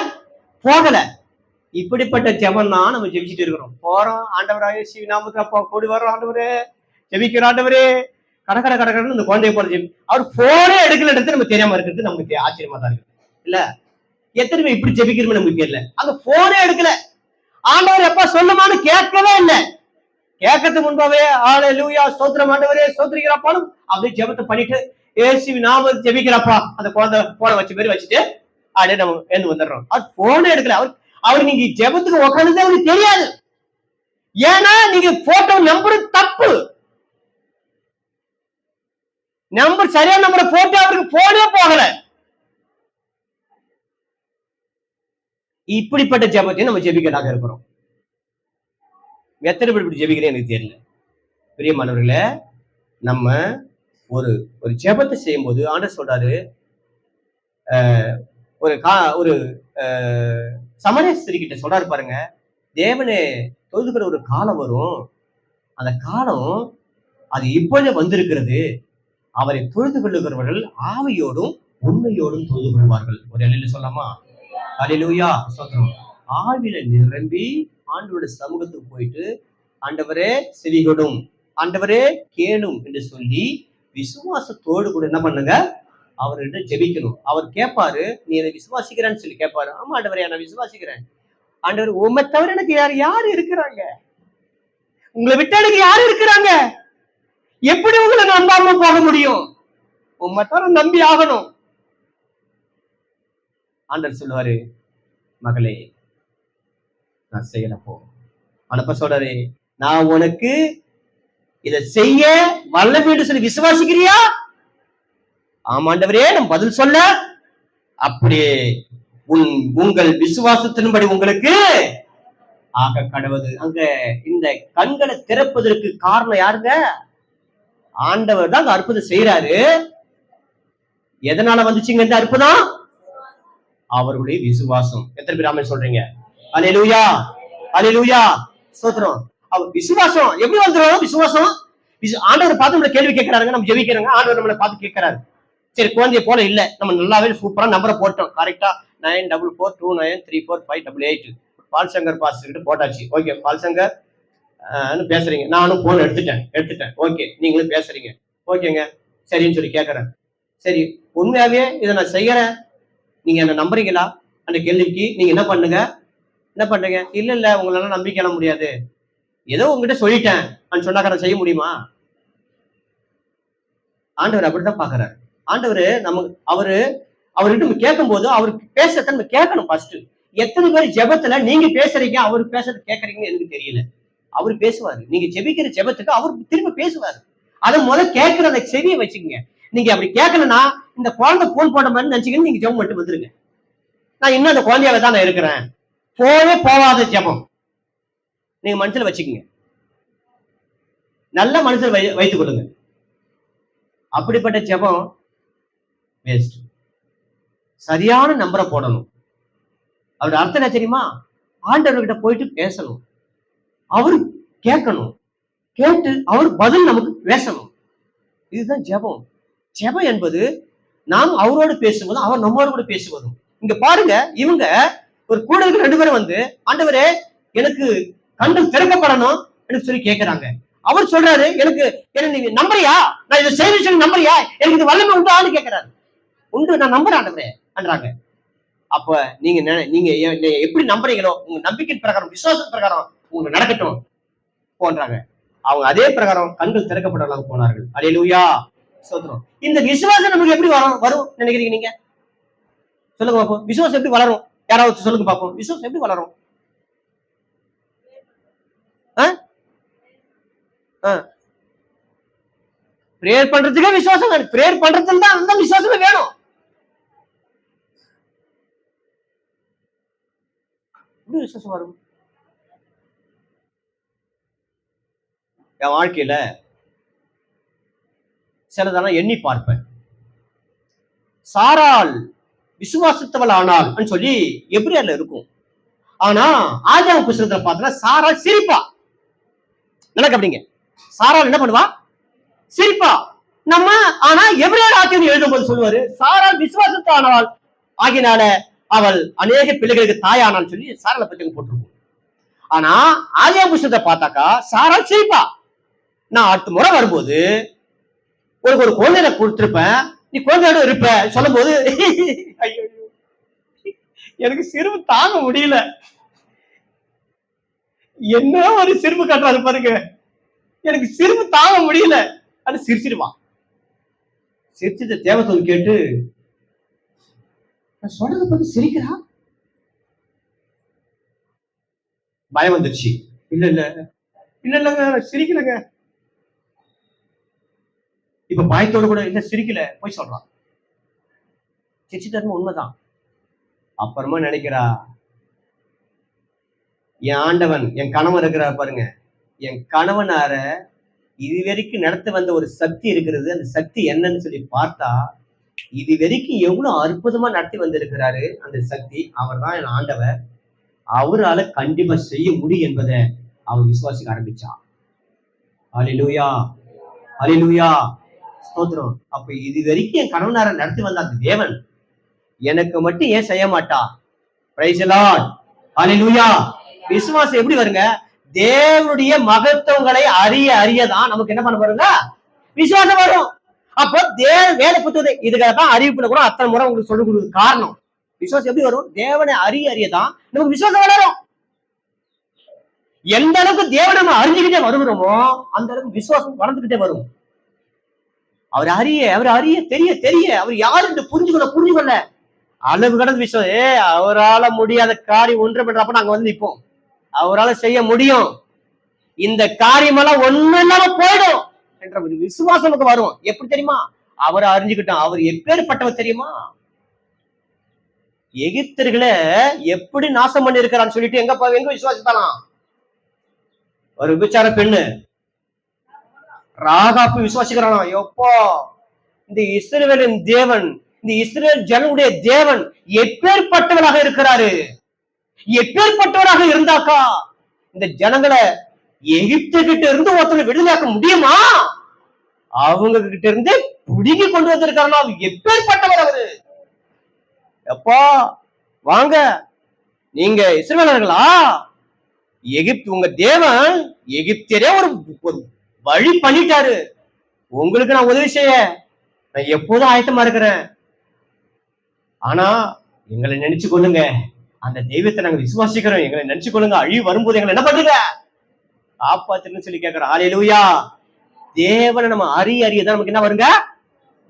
Speaker 1: போகல. இப்படிப்பட்ட ஜெபம் தான் நம்ம ஜெபிச்சுட்டு இருக்கிறோம். போறோம், ஆண்டவராக இயேசுவின் நாமத்துல அப்பா கூடி வர்றோம், ஆண்டவரே ஜெபிக்கிறோம், ஆண்டவரே கடற்கரை இந்த குழந்தைய போற ஜெபி. அவர் போனே எடுக்கலன்றது நம்ம தெரியாம இருக்கிறது நமக்கு ஆச்சரியமா தான் இருக்கு இல்ல. எத்தனை பேர் இப்படி ஜெபிக்கிறோம்னு நமக்கு தெரியல. அந்த போனே எடுக்கல, ஆண்டவர் எப்ப சொல்லுமான்னு கேட்கவே இல்லை. கேட்கறதுக்கு முன்பாவே ஹல்லேலூயா ஸ்தோத்திரம் ஆண்டவரே ஸ்தோத்திரிக்கிறப்பாலும் அப்படியே ஜெபத்தை பண்ணிட்டு இயேசுவின் நாமத்தை ஜெபிக்கிறப்பா, அந்த குழந்தை போனை வச்சுட்டு அப்படியே நம்ம எழுந்து வந்துடுறோம். அவர் போனே எடுக்கல. அவர் நீங்க ஜெபத்துக்கு உட்கார்ந்ததே அவருக்கு தெரியாது. ஏன்னா நீங்க போட்டோ நம்பர் தப்பு. நம்பர் சரியான நம்பரை போட்டு அவருக்கு போனே போகல. இப்படிப்பட்ட ஜெபத்தையும் நம்ம ஜெபிக்கதாக இருக்கிறோம். எத்தனை பேர் இப்படி ஜெபிக்கிறேன் எனக்கு தெரியல. பிரியமானவர்களே, நம்ம ஒரு ஒரு ஜெபத்தை செய்யும் போது ஆண்டவர் சொல்றாரு, ஒரு சமரிய ஸ்திரீ கிட்ட சொல்றாரு பாருங்க, தேவனே தொழுதுகிற ஒரு காலம் வரும், அந்த காலம் அது இப்பொழுதே வந்திருக்கிறது, அவரை தொழுது கொள்ளுகிறவர்கள் ஆவியோடும் உண்மையோடும் தொழுது கொள்வார்கள். ஒரு அல்லேலூயா சொல்லாமா? அல்லேலூயா சொல்றோம். ஆவியில நிரம்பி ஆண்டவருடைய சமூகத்துக்கு போயிட்டு, ஆண்டவரே செவிகொடும், ஆண்டவரே கேளும் என்று சொல்லி விசுவாசத்தோடு கூட என்ன பண்ணுங்க, அவர்கிட்ட ஜெபிக்கணும். அவர் கேட்பாரு, நீ என்னை விசுவாசிக்கிறேன்னு சொல்லி கேட்பாரு. ஆமா ஆண்டவரே, நான் விசுவாசிக்கிறேன். ஆண்டவர், உம்மை தவிர எனக்கு யாரு இருக்கிறாங்க? உங்களை விட்டு எனக்கு யாரு இருக்கிறாங்க? எப்படி உங்களை நம்பாம போக முடியும்? உம்மை தவிர நம்பி ஆகணும். ஆண்டவர் சொல்லுவாரு, மகளே நான் செய்யறப்போ அனுப்ப சொல்றாரு, நான் உனக்கு இதை செய்ய வல்லமைன்னு சொல்லி விசுவாசிக்கிறியா? ஆமாண்டவரே நம்ம பதில் சொல்ல, அப்படியே உங்கள் விசுவாசத்தின்படி உங்களுக்கு ஆக கடவுது. அங்க இந்த கண்களை திறப்பதற்கு காரணம் யாருங்க? ஆண்டவர் தான் அற்புதம் செய்யறாரு. எதனால வந்துச்சுங்க இந்த அற்புதம்? அவருடைய விசுவாசம். எத்தனை பேர் ஆமென் சொல்றீங்க? அல்லேலூயா, அல்லேலூயா, ஸ்தோத்திரம். அவர் விசுவாசம் எப்படி வந்துரும்? விசுவாசம் ஆண்டவர் பார்த்து நம்மள கேள்வி கேட்கிறாருங்க, நம்ம ஜெபிக்கிறோங்க, ஆண்டவர் நம்மளை பார்த்து கேட்கிறாரு. சரி, குழந்தைய போல இல்ல, நம்ம நல்லாவே சூப்பரா நம்பரை போட்டோம், கரெக்டா 9442935888 பால்சங்கர் பாஸ்டர் கிட்ட போட்டாச்சு. ஓகே, பால்சங்கர் பேசுறீங்க, நானும் போன் எடுத்துட்டேன். ஓகே, நீங்களும் பேசுறீங்க. ஓகேங்க, சரின்னு சொல்லி கேட்கறேன். சரி, உண்மையாவே இதை நான் செய்யறேன், நீங்க என்ன நம்புறீங்களா? அந்த கேள்விக்கு நீங்க என்ன பண்றீங்க? இல்ல உங்களால நம்பிக்கை முடியாது, ஏதோ உங்ககிட்ட சொல்லிட்டேன் சொன்னாக்க நான் செய்ய முடியுமா? ஆண்டவர் அப்படித்தான் பாக்குறாரு. ஆண்டவர் அவர்கிட்ட கேட்கும் போது அவருக்கு பேசத்த நம்ம கேட்கணும். ஃபர்ஸ்ட் எத்தனை பேர் ஜெபத்துல நீங்க பேசுறீங்க, அவரு பேசுறது கேட்கறீங்கன்னு எனக்கு தெரியல. அவரு பேசுவாரு, நீங்க ஜெபிக்கிற ஜெபத்துக்கு அவர் திரும்ப பேசுவாரு. அதை முதல்ல கேட்கிற அந்த செவியை வச்சுக்கோங்க. நீங்க அப்படி கேட்கலன்னா இந்த குழந்தை போன் போட மாதிரி நினைச்சுக்கன்னு நீங்க ஜெபம் மட்டும் வந்துருங்க. நான் இன்னும் அந்த குழந்தையாவே தான் நான் இருக்கிறேன், போவே போவாத ஜெபம் நீங்க மனசுல வச்சுக்கோங்க. நல்ல மனசுல வைத்துக் கொள்ளுங்க. அப்படிப்பட்ட ஜெபம் வேஸ்ட். சரியான நம்பரை போடணும். அவருடைய அர்த்தம் என்ன தெரியுமா? ஆண்டவர்கிட்ட போயிட்டு பேசணும், அவரு கேட்கணும், கேட்டு அவர் பதில் நமக்கு பேசணும். இதுதான் ஜெபம். ஜெபம் என்பது நாம் அவரோடு பேசுவதும் அவர் நம்மோடு கூட பேசுவதும். இங்க பாருங்க, இவங்க ஒரு கூட இருக்கிற 2 பேரும் வந்து, ஆண்டவரே எனக்கு கண்கள் திறக்கப்படணும் என்று சொல்லி கேட்கிறாங்க. அவர் சொல்றாரு, எனக்கு நீங்க நம்புறியா? நான் இதை செய்ய சொல்லி நம்புறியா? எனக்கு இது வல்லமை உண்டு கேட்கிறாரு. உண்டு, நான் நம்புறேன் ஆண்டவரே என்றாங்க. அப்ப நீங்க எப்படி நம்புறீங்களோ உங்க நம்பிக்கை பிரகாரம், விசுவாச பிரகாரம் உங்களுக்கு நடக்கட்டும் போன்றாங்க. அவங்க அதே பிரகாரம் கண்கள் திறக்கப்படலாம் போனார்கள். அல்லேலூயா, ஸ்தோத்திரம். இந்த விசுவாசம் நமக்கு எப்படி வரும் நினைக்கிறீங்க நீங்க? சொல்லுங்க பாப்போம். விசுவாசம் எப்படி வளரும்? யாராவது சொல்லுங்க பாப்போம். விசுவாசம் எப்படி வளரும்? பிரேயர் பண்றதுக்கே விசுவாசம் வேணும். பிரேயர் பண்றதுல தான் அந்த விசுவாசமே வேணும். விசுவாசம் வரும். என் வாழ்க்கையில சிலதெல்லாம் எண்ணி பார்ப்பேன். சாராள் விசுவாசத்தவள் ஆனாள் சொல்லி எபிரேயர்ல இருக்கும். ஆனா ஆதியாகம புத்தகத்துல பார்த்தா சாராள் சிரிப்பா. எனக்கு அப்படிங்க, சாராள் என்ன பண்ணுவா? சிரிப்பா. நம்ம ஆனா எபிரேயர் ஆக்கியம் எழுதும்போது சொல்லுவாரு, சாராள் விசுவாசத்தானாள் ஆகினால அவள் அநேக பிள்ளைகளுக்கு தாயானான்னு சொல்லி சாராளை பத்தி போட்டிருக்கும். ஆனா ஆதியாகம புத்தகத்தை பார்த்தாக்கா சாராள் சிரிப்பா. நான் அடுத்த முறை வரும்போது ஒரு குழந்தைய கொடுத்திருப்பேன், நீ குழந்தையோட இருப்ப சொல்லும் போது எனக்கு சிரிப்பு தாங்க முடியல. என்ன ஒரு சிரிப்பு காட்டுறாரு பாருங்க, எனக்கு சிரிப்பு தாங்க முடியல. அது சிரிச்சிருவான். சிரிச்சத தேவதூதன் கேட்டு, நான் சொல்றதை பத்தி சிரிக்கிறா? பயம் வந்துருச்சு. இல்ல இல்ல இல்லங்க சிரிக்கலங்க. இப்ப பயத்தோடு கூட இல்ல சிரிக்கல போய் சொல்றான். சிரிச்சிட்டாருன்னு உண்மைதான். அப்புறமா நினைக்கிறா, என் ஆண்டவன் என் கணவன் இருக்கிறார் பாருங்க, என் கணவனார இது வரைக்கும் நடத்த வந்த ஒரு சக்தி இருக்கிறது. அந்த சக்தி என்னன்னு சொல்லி பார்த்தா, இது வரைக்கும் எவ்வளவு அற்புதமா நடத்தி வந்திருக்கிறாரு அந்த சக்தி. அவர் தான் என் ஆண்டவர். அவரால கண்டிப்பா செய்ய முடியும் என்பதை அவர் விசுவாசிக்க ஆரம்பிச்சான். அல்லேலூயா, அல்லேலூயா, ஸ்தோத்திரம். அப்ப இது வரைக்கும் என் கணவனார நடத்தி வந்த அந்த தேவன் எனக்கு மட்டும் ஏன் செய்ய மாட்டா? பிரைஸ் தி லார்ட், அல்லேலூயா. விசுவாசம் எப்படி வருங்க? தேவனுடைய மகத்துவங்களை அறிய அறியதான் நமக்கு என்ன பண்ண பாருங்க விசுவாசம் வரும். அப்போ வேலை புத்தகத்தை இதுக்காகத்தான் அறிவிப்புல கூட அத்தனை முறை உங்களுக்கு சொல்லிக் கொடுக்குறது காரணம். விசுவாசம் எப்படி வரும்? தேவனை அறிய அறியதான் நமக்கு விசுவாசம் வளரும். எந்த அளவுக்கு தேவனை நம்ம அறிஞ்சுக்கிட்டே வருகிறோமோ அந்த அளவுக்கு விசுவாசம் வளர்ந்துகிட்டே வரும். அவர் அறிய தெரிய தெரிய அவர் யாரு என்று புரிஞ்சுக்கொள்ள அளவு கடந்து விசுவாசம். அவரால முடியாத காரியம் ஒன்று பண்றப்ப நாங்க வந்து நிற்போம். அவரால செய்ய முடியும், இந்த காரியமெல்லாம் ஒண்ணு இல்லாம போயிடும் என்ற ஒரு விசுவாசம் நமக்கு வரும். எப்படி தெரியுமா? அவரை அறிஞ்சுக்கிட்டோம். அவர் எப்பேற்பட்டவர் தெரியுமா? எகிப்தர்களை எப்படி நாசம் பண்ணி இருக்கிறான்னு சொல்லிட்டு எங்க விசுவாசித்தாலாம்? ஒரு விபச்சார பெண்ணு ராகாப்பு விசுவாசிக்கிறான். எப்போ இந்த இஸ்ரவேலின் தேவன், இந்த இஸ்ரவேல் ஜனங்களுடைய தேவன் எப்பேற்பட்டவராக இருக்கிறாரு, எப்பேற்பட்டவராக இருந்தாக்கா இந்த ஜனங்களை எகிப்து கிட்ட இருந்து ஒருத்தனை விடுதலையாக்க முடியுமா? அவங்க கிட்ட இருந்து புடுங்கி கொண்டு வந்திருக்காருன்னா எப்பேற்பட்டவர் அவரு. எப்பா வாங்க, நீங்க இஸ்ரவேலர்களா? எகிப்து உங்க தேவன் எகிப்தியரே ஒரு வழி பண்ணிட்டாரு. உங்களுக்கு நான் உதவி செய்ய நான் எப்போதும் ஆயத்தமா இருக்கிறேன். ஆனா எங்களை நினைச்சு கொள்ளுங்க, அந்த தெய்வத்தை நாங்க விசுவாசிக்கிறோம், எங்களை நினைச்சு கொள்ளுங்க. அழிவு வரும்போது எங்களை என்ன பண்ணுங்க காப்பாத்துன்னு சொல்லி கேட்கிறோம். ஹல்லேலூயா. தேவனை நம்ம அறியதான் நமக்கு என்ன வருங்க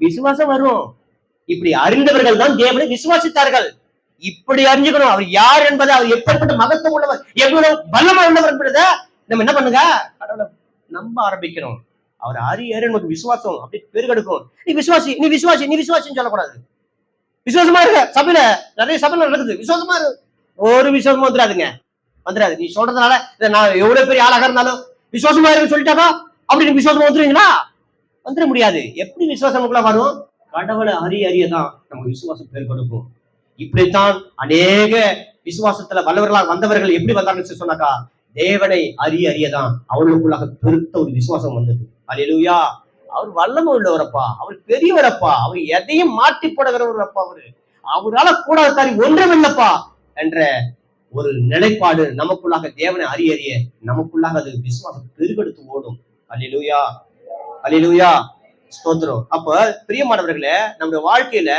Speaker 1: விசுவாசம் வரும். இப்படி அறிந்தவர்கள் தான் தேவனை விசுவாசித்தார்கள். இப்படி அறிஞ்சுக்கணும் அவர் யார் என்பதை, அவர் எப்பேற்பட்ட மகத்துவம் உள்ளவர், எவ்வளவு பலமா உள்ளவர் என்பதை நம்ம என்ன பண்ணுங்க கடவுளை நம்ப ஆரம்பிக்கணும். அவர் அறிய நமக்கு விசுவாசம் அப்படி பெருகெடுக்கும். நீ விசுவாசி நீ விசுவாசி நீ விசுவாசின்னு சொல்லக்கூடாது. விசுவாசமா இருக்க சபையில நிறைய சபையில நடக்குது. விசுவாசமா இருக்கு, ஒரு விசுவாசமா வந்துடாதுங்க, வந்துடாது. நீ சொல்றதுனால நான் எவ்வளவு பெரிய ஆளாக இருந்தாலும் விசுவாசமா இருக்குன்னு சொல்லிட்டாக்கா அப்படி நீங்க விசுவாசமா வந்துருவீங்களா? வந்துட முடியாது. எப்படி விசுவாசம் நமக்குள்ள வரும்? கடவுளை அறியதான் நம்ம விசுவாசம் பெருகெடுக்கும். இப்படித்தான் அநேக விசுவாசத்துல வல்லவர்களாக வந்தவர்கள் எப்படி வந்தாங்கன்னு சொன்னாக்கா தேவனை அறியதான் அவர்களுக்குள்ளாக பெருத்த ஒரு விசுவாசம் வந்தது. அல்லேலூயா. அவர் வல்லமை உள்ளவரப்பா, அவர் பெரியவரப்பா, அவர் எதையும் மாற்றி போடுகிறவரப்பா, அவரால கூடாத காரியம் ஒன்றுமில்லப்பா என்ற ஒரு நிலைப்பாடு நமக்குள்ளாக தேவனை அறிய நமக்குள்ளாக அது விசுவாசம் பெருகெடுத்து ஓடும். அல்லேலூயா, அல்லேலூயா, ஸ்தோத்திரம். அப்ப பிரியமானவர்களே, நம்முடைய வாழ்க்கையில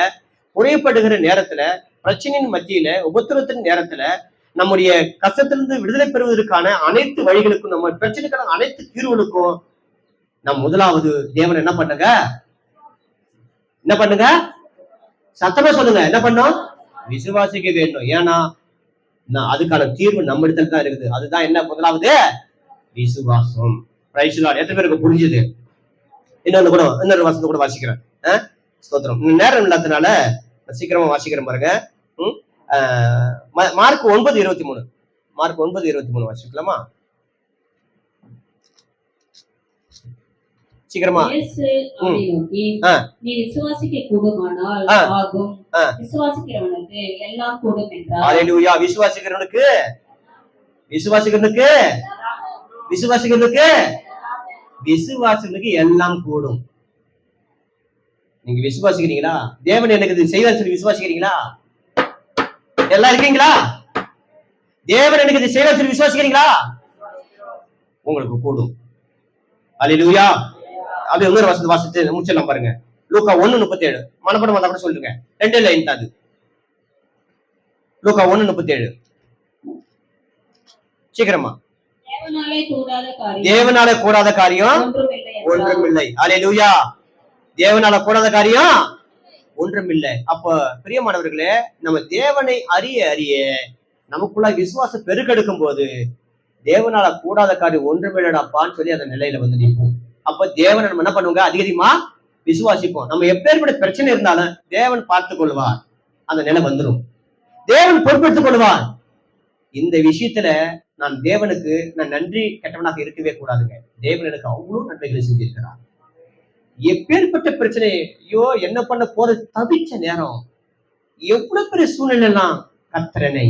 Speaker 1: குறைப்படுகிற நேரத்துல, பிரச்சனையின் மத்தியில, உபத்திரத்தின் நேரத்துல, நம்முடைய கஷ்டத்திலிருந்து விடுதலை பெறுவதற்கான அனைத்து வழிகளுக்கும், நம்ம பிரச்சனைக்கான அனைத்து தீர்வுகளுக்கும் நம் முதலாவது தேவன் என்ன பண்ணுங்க சத்தமா சொல்லுங்க, என்ன பண்ணும்? விசுவாசிக்க வேண்டும். ஏன்னா அதுக்கான தீர்வு நம்ம இடத்துல தான் இருக்குது. அதுதான் என்ன? முதலாவது விசுவாசம். Praise the Lord. எத்தனை பேருக்கு புரிஞ்சுது? இன்னொரு வசனத்தை கூட வாசிக்கிறேன். ஸ்தோத்திரம். நேரம் இல்லாதனால சீக்கிரமா வாசிக்கிறேன் பாருங்க. மார்க் 9:23. மார்க் 9:23 வாசிக்கலாமா? சீக்கிரமா.
Speaker 2: நீ விசுவாசிக்க கூடுமானால் ஆகும், விசுவாசிக்கிறவனுக்கு எல்லாம் கூடும் என்றார்.
Speaker 1: ஹல்லேலூயா. விசுவாசிக்கிறவனுக்கு எல்லாம் கூடும். நீங்க விசுவாசிக்கிறீங்களா? தேவன் எனக்கு இது செய்வார் சொல்லி விசுவாசிக்கிறீங்களா? எல்லாம் இருக்கீங்களா? தேவன் எனக்கு இது செய்வார் சொல்லி விசுவாசிக்கிறீங்களா? உங்களுக்கு கூடும். அல்லேலூயா. அப்படியே இன்னொரு வசனத்தை வாசித்து முடிச்சிடலாம் பாருங்க. லூக்கா 1:37 மனப்படம் வந்தா கூட சொல்லுங்க. 2 லைன் தான் அது. லூக்கா 1:37 சீக்கிரமா. தேவனால கூடாத காரியம் ஒன்றுமில்லை. அல்லேலூயா. தேவனால கூடாத காரியம் ஒன்றுமில்லை. அப்ப பிரியமானவர்களே, நம்ம தேவனை அறிய நமக்குள்ள விசுவாசம் பெருக்கெடுக்கும் போது தேவனால கூடாத காரியம் ஒன்றுமில்லடாப்பான்னு சொல்லி அந்த நிலையில வந்து நிற்போம். அப்ப தேவனை நம்ம என்ன பண்ணுவோங்க, அதிகமா விசுவாசிப்போம். நம்ம எப்பேற்பட்ட பிரச்சனை இருந்தாலும் தேவன் பார்த்துக் கொள்வார், அந்த நிலை வந்துடும். தேவன் பொறுப்பெடுத்துக் கொள்வார். இந்த விஷயத்துல நான் தேவனுக்கு நான் நன்றி கெட்டவனாக இருக்கவே கூடாதுங்க. தேவன் எனக்கு அவ்வளவு நன்மைகளை செஞ்சிருக்கிறார். எப்பேற்பட்ட பிரச்சனை, ஐயோ என்ன பண்ண போறது தவிச்ச நேரம், எவ்வளவு பெரிய சூழ்நிலை எல்லாம் கர்த்தரனை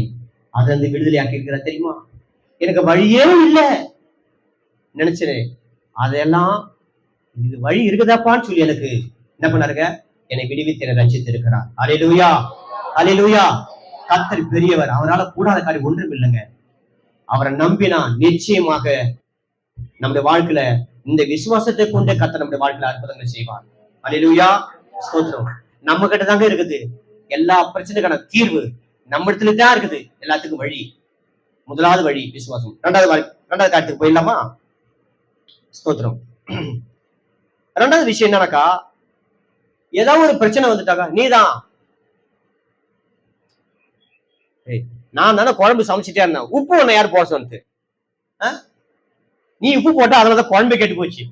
Speaker 1: அதை வந்து விடுதலையாக்கி இருக்கிறார் தெரியுமா. எனக்கு வழியே இல்லை நினைச்சேன், அதெல்லாம் இது வழி இருக்குதாப்பான்னு சொல்லி எனக்கு என்ன பண்ணாருங்க, என்னை விடுவித்து என்னை ரட்சித்து இருக்கிறார். அல்லேலூயா, அல்லேலூயா. கர்த்தர் பெரியவர், அவரால கூடாத காரியம் ஒன்றும் இல்லைங்க. அவரை நம்பினா நிச்சயமாக நம்முடைய வாழ்க்கையில இந்த விசுவாசத்தை கொண்டு கர்த்தர் நம்முடைய வாழ்க்கையில அற்புதங்கள் செய்வார். அல்லேலூயா, ஸ்தோத்திரம். நம்ம கிட்ட தாங்க இருக்குது எல்லா பிரச்சனைக்கான தீர்வு, நம்ம இடத்துல தான் இருக்குது எல்லாத்துக்கும் வழி. முதலாவது வழி விசுவாசம். ரெண்டாவது காரியத்துக்கு போயிடலாமா? ஸ்தோத்திரம். ரெண்டாவது விஷயம் என்னன்னாக்கா, ஏதாவது ஒரு பிரச்சனை வந்துட்டாக்கா, நீதான் நான் தானே குழம்பு சமைச்சிட்டே இருந்தேன், உப்பு ஒண்ணு யார் போட சொன்னது? நீ உப்பு போட்டா அதனாலதான் குழம்பு கெட்டு போச்சு.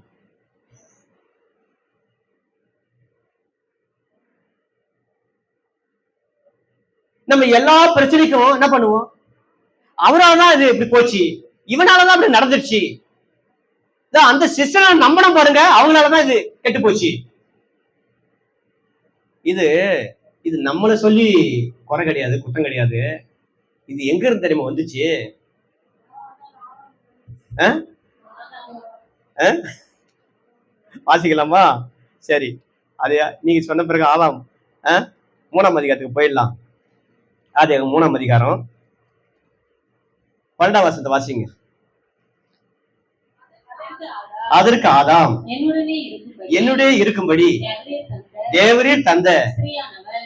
Speaker 1: நம்ம எல்லா பிரச்சனைக்கும் என்ன பண்ணுவோம், அவரால்தான் இது இப்படி போச்சு, இவனாலதான் இப்படி நடந்துருச்சு, அந்த சிஸ்டரை நம்பணும் பாருங்க, அவங்களாலதான் இது கெட்டு போச்சு. இது இது நம்மளை சொல்லி குறை கிடையாது, குற்றம் கிடையாது. இது எங்க இருந்து தெரியுமா வந்துச்சு? வாசிக்கலாமா? சரி, அது நீங்க சொன்ன பிறகு ஆதாம் 3ஆம் அதிகாரத்துக்கு போயிடலாம். அது 3ஆம் அதிகாரம் 12ஆம் வசனத்தை வாசிங்க. அதற்கு ஆதாம், என்னுடைய இருக்கும்படி தேவரீர் தந்த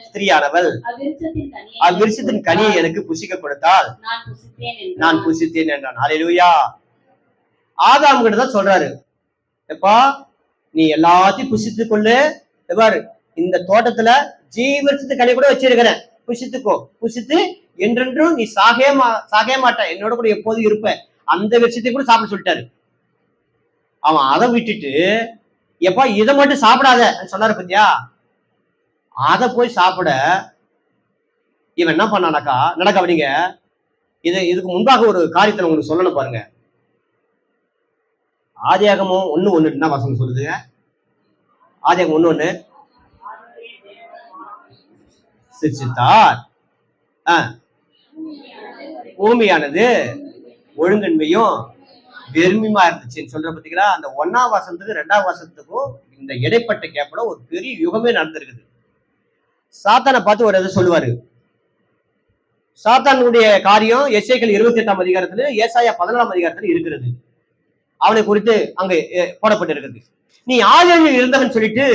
Speaker 1: ஸ்திரீயானவள் அவ்விருட்சத்தின் கனியை எனக்கு புசிக்க கொடுத்தால் நான் புசித்தேன் என்றான். அல்லேலூயா. ஆதாம் கிட்ட தான் சொல்றாரு, எப்பா நீ எல்லாத்தையும் புசித்துக் கொள்ளு, பாரு இந்த தோட்டத்துல ஜீவிருட்சத்து கனி கூட வச்சிருக்கிறேன், புசித்துக்கோ, புசித்து என்றென்றும் நீ சாகவே மாட்ட, என்னோட கூட எப்போதும் இருப்ப, அந்த விஷயத்தை கூட சாப்பிட சொல்லிட்டாரு. அவன் அதை விட்டுட்டு எப்பா இதை மட்டும் சாப்பிடாத சொன்னாரு பத்தியா, அதை போய் சாப்பிட இவன் என்ன பண்ணானாக்கா, நடக்க அப்படிங்க. இதுக்கு முன்பாக ஒரு காரியத்தை உங்களுக்கு சொல்லணும் பாருங்க. ஆதியாகமம் 1:1 என்ன வசனம் சொல்லுதுங்க? ஆதியாகமம் 1:1 சிருஷ்டித்தார், பூமியானது ஒழுங்கன்மையும் வெறுமையுமா இருந்துச்சுன்னு சொல்ற பார்த்தீங்களா. அந்த 1ஆம் வசனத்துக்கு 2ஆம் வசனத்துக்கும் இந்த இடைப்பட்ட கேப்ல ஒரு பெரிய யுகமே நடந்திருக்குது. சாத்தானை பார்த்து ஒரு இதை சொல்லுவாரு. சாத்தானுடைய காரியம் எசேக்கியேல் 28ஆம் அதிகாரத்துல, ஏசாயா 14ஆம் அதிகாரத்துல இருக்கிறது. அவனை குறித்து அங்க போடப்பட்டிருக்கிறது. நீ ஆதியில் இருந்தவன் சொல்லிட்டு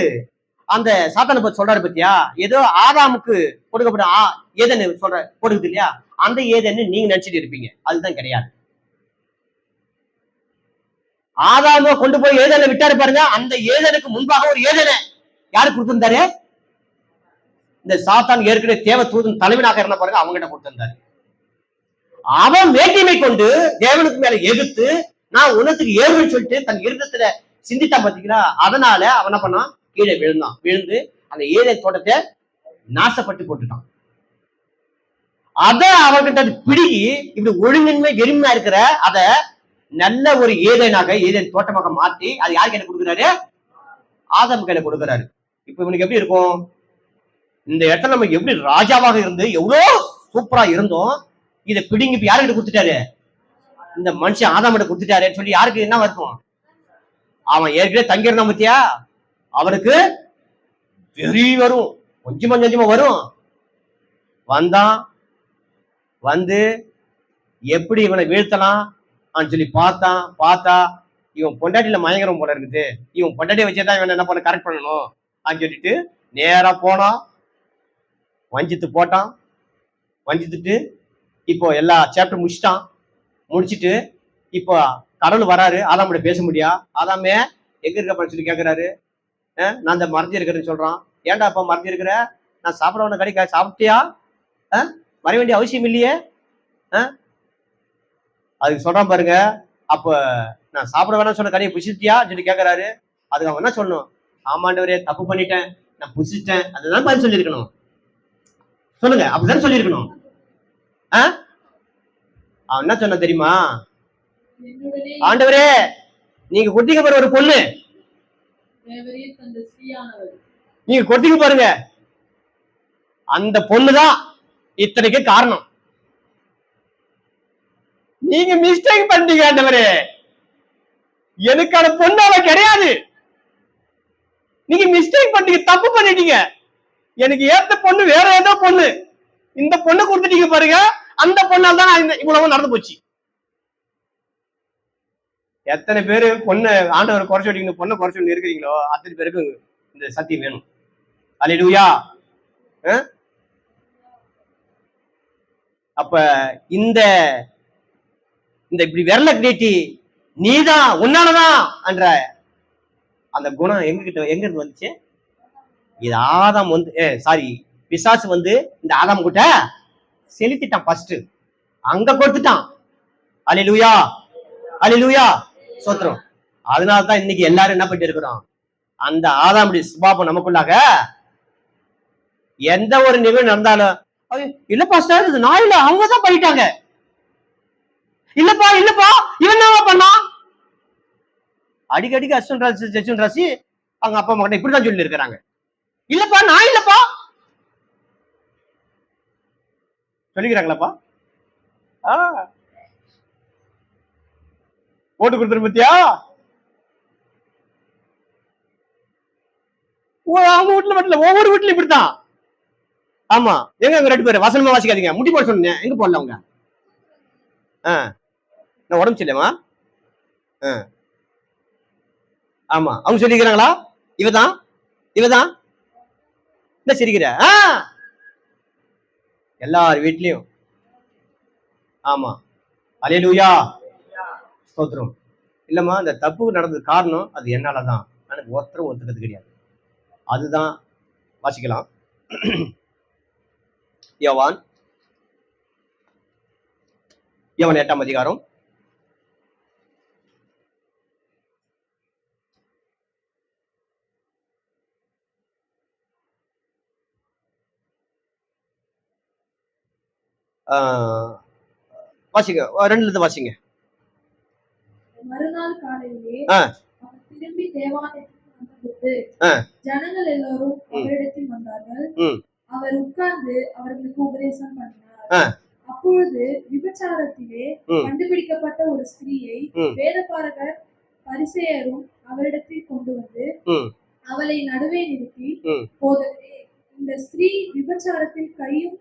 Speaker 1: அந்த சாத்தானை பத்தி சொல்றாரு பத்தியா, ஏதோ ஆதாமுக்கு கொடுக்கப்பட்ட ஏதேன்னு சொல்ற கொடுக்குது இல்லையா, அந்த ஏதேன்னு நீங்க நினைச்சிட்டு இருப்பீங்க, அதுதான் கிடையாது. ஆதாம கொண்டு போய் ஏதேனை விட்டாரு பாருங்க, அந்த ஏதேனுக்கு முன்பாக ஒரு ஏதேனை யாரு கொடுத்திருந்தாரு? இந்த சாத்தான் ஏற்கனவே தேவ தூதன் தலைவனாக இருந்த பாருங்க, அவங்ககிட்ட கொடுத்திருந்தாரு. அவன் மேட்டிமை கொண்டு தேவனுக்கு மேல எதிர்த்து நான் உனத்துக்கு ஏறுன்னு சொல்லிட்டு தன் இருதயத்துல சிந்தித்தான் பாத்தீங்களா. அதனால அவன் என்ன பண்ணான், கீழே விழுந்து அந்த ஏதேன் தோட்டத்தை நாசப்பட்டு போட்டுட்டான். அத அவர்கிட்ட பிடிகி இப்படி ஒழுங்கின்மை வெறுமையா இருக்கிற அத நல்ல ஒரு ஏதேனாக ஏதேன் தோட்டமாக மாற்றி அது யாருக்கு என்ன கொடுக்குறாரு? ஆதாம் கையில கொடுக்குறாரு. இப்ப இவனுக்கு எப்படி இருக்கும், இந்த இடத்துல நம்ம எப்படி ராஜாவாக இருந்து எவ்வளவு சூப்பரா இருந்தோம், இதை பிடிங்கி இப்ப யாருக்கிட்ட கொடுத்துட்டாரு? இந்த மனுஷன் ஆதாமிட்ட கொடுத்துட்டாருன்னு சொல்லி யாருக்கு என்ன இருக்கும்? அவன் ஏற்கனவே தங்கியிருந்தான் பத்தியா, அவனுக்கு வெறி வரும், கொஞ்சமா வரும். வந்தான், வந்து எப்படி இவனை வீழ்த்தலாம் சொல்லி பார்த்தா இவன் பொண்டாட்டியில மயங்கரம் போல இருக்குது, இவன் பொண்டாட்டியை வச்சேதான் இவன் என்ன பண்ண கரெக்ட் பண்ணணும் சொல்லிட்டு நேரா போனான், வஞ்சித்து போட்டான். வஞ்சித்துட்டு இப்போ எல்லா சாப்டர் முடிச்சுட்டு இப்போ கடவுள் வராரு, ஆதாமோட பேச முடியா. ஆதாமே எங்க இருக்க சொல்லி கேட்கிறாரு. நான் இந்த மறைஞ்சி இருக்கிறேன்னு சொல்றான். ஏன்டா அப்ப மறைஞ்சி இருக்கிற, நான் சாப்பிட ஒண்ணு கிடைக்க சாப்பிட்டியா, வர வேண்டிய அவசியம் இல்லையே. அதுக்கு சொல்றான் பாருங்க. அப்ப நான் சாப்பிட வேணாம்னு சொன்ன கனியை புசித்தியா சொல்லி கேட்கறாரு. அதுக்கு அவன் என்ன சொல்லணும்? ஆமாண்டவரே, தப்பு பண்ணிட்டேன், நான் புசிச்சிட்டேன். அதுதான் பதில் சொல்லியிருக்கணும். சொல்லுங்க, அப்படிதான் சொல்லியிருக்கணும். அவன் என்ன சொன்ன தெரியுமா? ஆண்டவரே, நீங்க கொட்டிக்க பாரு ஒரு பொண்ணு, நீங்க கொட்டிக்க பாருங்க, அந்த பொண்ணுதான் இத்தனைக்கு காரணம். நீங்க மிஸ்டேக் பண்ணிட்டீங்க ஆண்டவரே, எனக்கான பொண்ணு அவ கிடையாது. நீங்க மிஸ்டேக் பண்ணிட்டீங்க, தப்பு பண்ணிட்டீங்க. எனக்கு ஏத்த பொண்ணு வேற ஏதோ பொண்ணு, இந்த பொண்ணு கொடுத்துட்டீங்க பாருங்க, அந்த பொண்ணால் தான் இவ்வளவு நடந்து போச்சு. எத்தனை பேரு பொண்ணு ஆண்டவர் குறைச்சு விட்டீங்க, பொண்ணை குறைச்சு விட்டு இருக்கிறீங்களோ அத்தனை பேருக்கு இந்த சத்தியம் வேணும். அல்லேலூயா. அப்ப இந்த இப்படி விரல நீட்டி நீதான் உன்னாலதான் என்ற அந்த குணம் எங்க இருந்து வந்துச்சு? இது ஆதாம் பிசாசு இந்த ஆதாம் கிட்ட செலுத்திட்டான். ஃபர்ஸ்ட் அங்க கொடுத்துட்டான். அல்லேலூயா, அல்லேலூயா, சோத்திரம். அதனாலதான் இன்னைக்கு எல்லாரும் என்ன பண்ணிட்டு இருக்கிறோம்? அந்த ஆதாமுடைய சுபாவம் நமக்குள்ளாக எந்த ஒரு நிகழ்வு நடந்தாலும், இல்லப்பா சார், இது நான் இல்ல, அவங்கதான் பண்ணிட்டாங்க. இல்லப்பா இவன் தான் பண்ணான். அடிக்கடிக்கு அஸ்வன் ராசி அவங்க அப்பா அம்மா கிட்ட இப்படிதான் சொல்லி இருக்கிறாங்க. இல்லப்பா நான் இல்லப்பா சொல்லிக்கிறாங்களாப்பா. போட்டு கொடுத்துரு பத்தியா? அவங்க வீட்டுல மட்டும் இல்ல, ஒவ்வொரு வீட்டுல இப்படித்தான். ஆமா, எங்க ரெண்டு பேரும் வசனமா வாசிக்காதீங்க, முட்டி போட சொன்னீங்க, எங்க போடல அவங்க? நான் உடம்பு சரியில்லையம்மா. ஆமா, அவங்க சொல்லிக்கிறாங்களா? இவதான் என்ன சிரிக்கிற? எல்லார் வீட்லயும். ஆமா, அல்லேலூயா, ஸ்தோத்திரம். இல்லம்மா, இந்த தப்பு நடந்தது காரணம் அது என்னாலதான், எனக்கு ஒருத்தரும் ஒத்துக்கிறது கிடையாது. அதுதான் வாசிக்கலாம். யோவான் 8ஆம் அதிகாரம் 2ல இருந்து வாசிங்க.
Speaker 2: மறுநாள் காலையிலே திரும்பி தேவாலயத்துக்கு வந்தபோது ஜனங்கள் எல்லாரும் அவரிடத்தில் வந்தார்கள். அவர் உட்கார்ந்து அவர்களுக்கு உபதேசம் பண்ணினார். அப்பொழுது விபச்சாரத்திலே கண்டுபிடிக்கப்பட்ட ஒரு ஸ்திரீயை வேதபாரகர் பரிசேயரும் அவரிடத்தில் கொண்டு வந்து அவளை நடுவே நிறுத்தி, போதகரே, இந்த ஸ்திரீ விபச்சாரத்தில் கையும்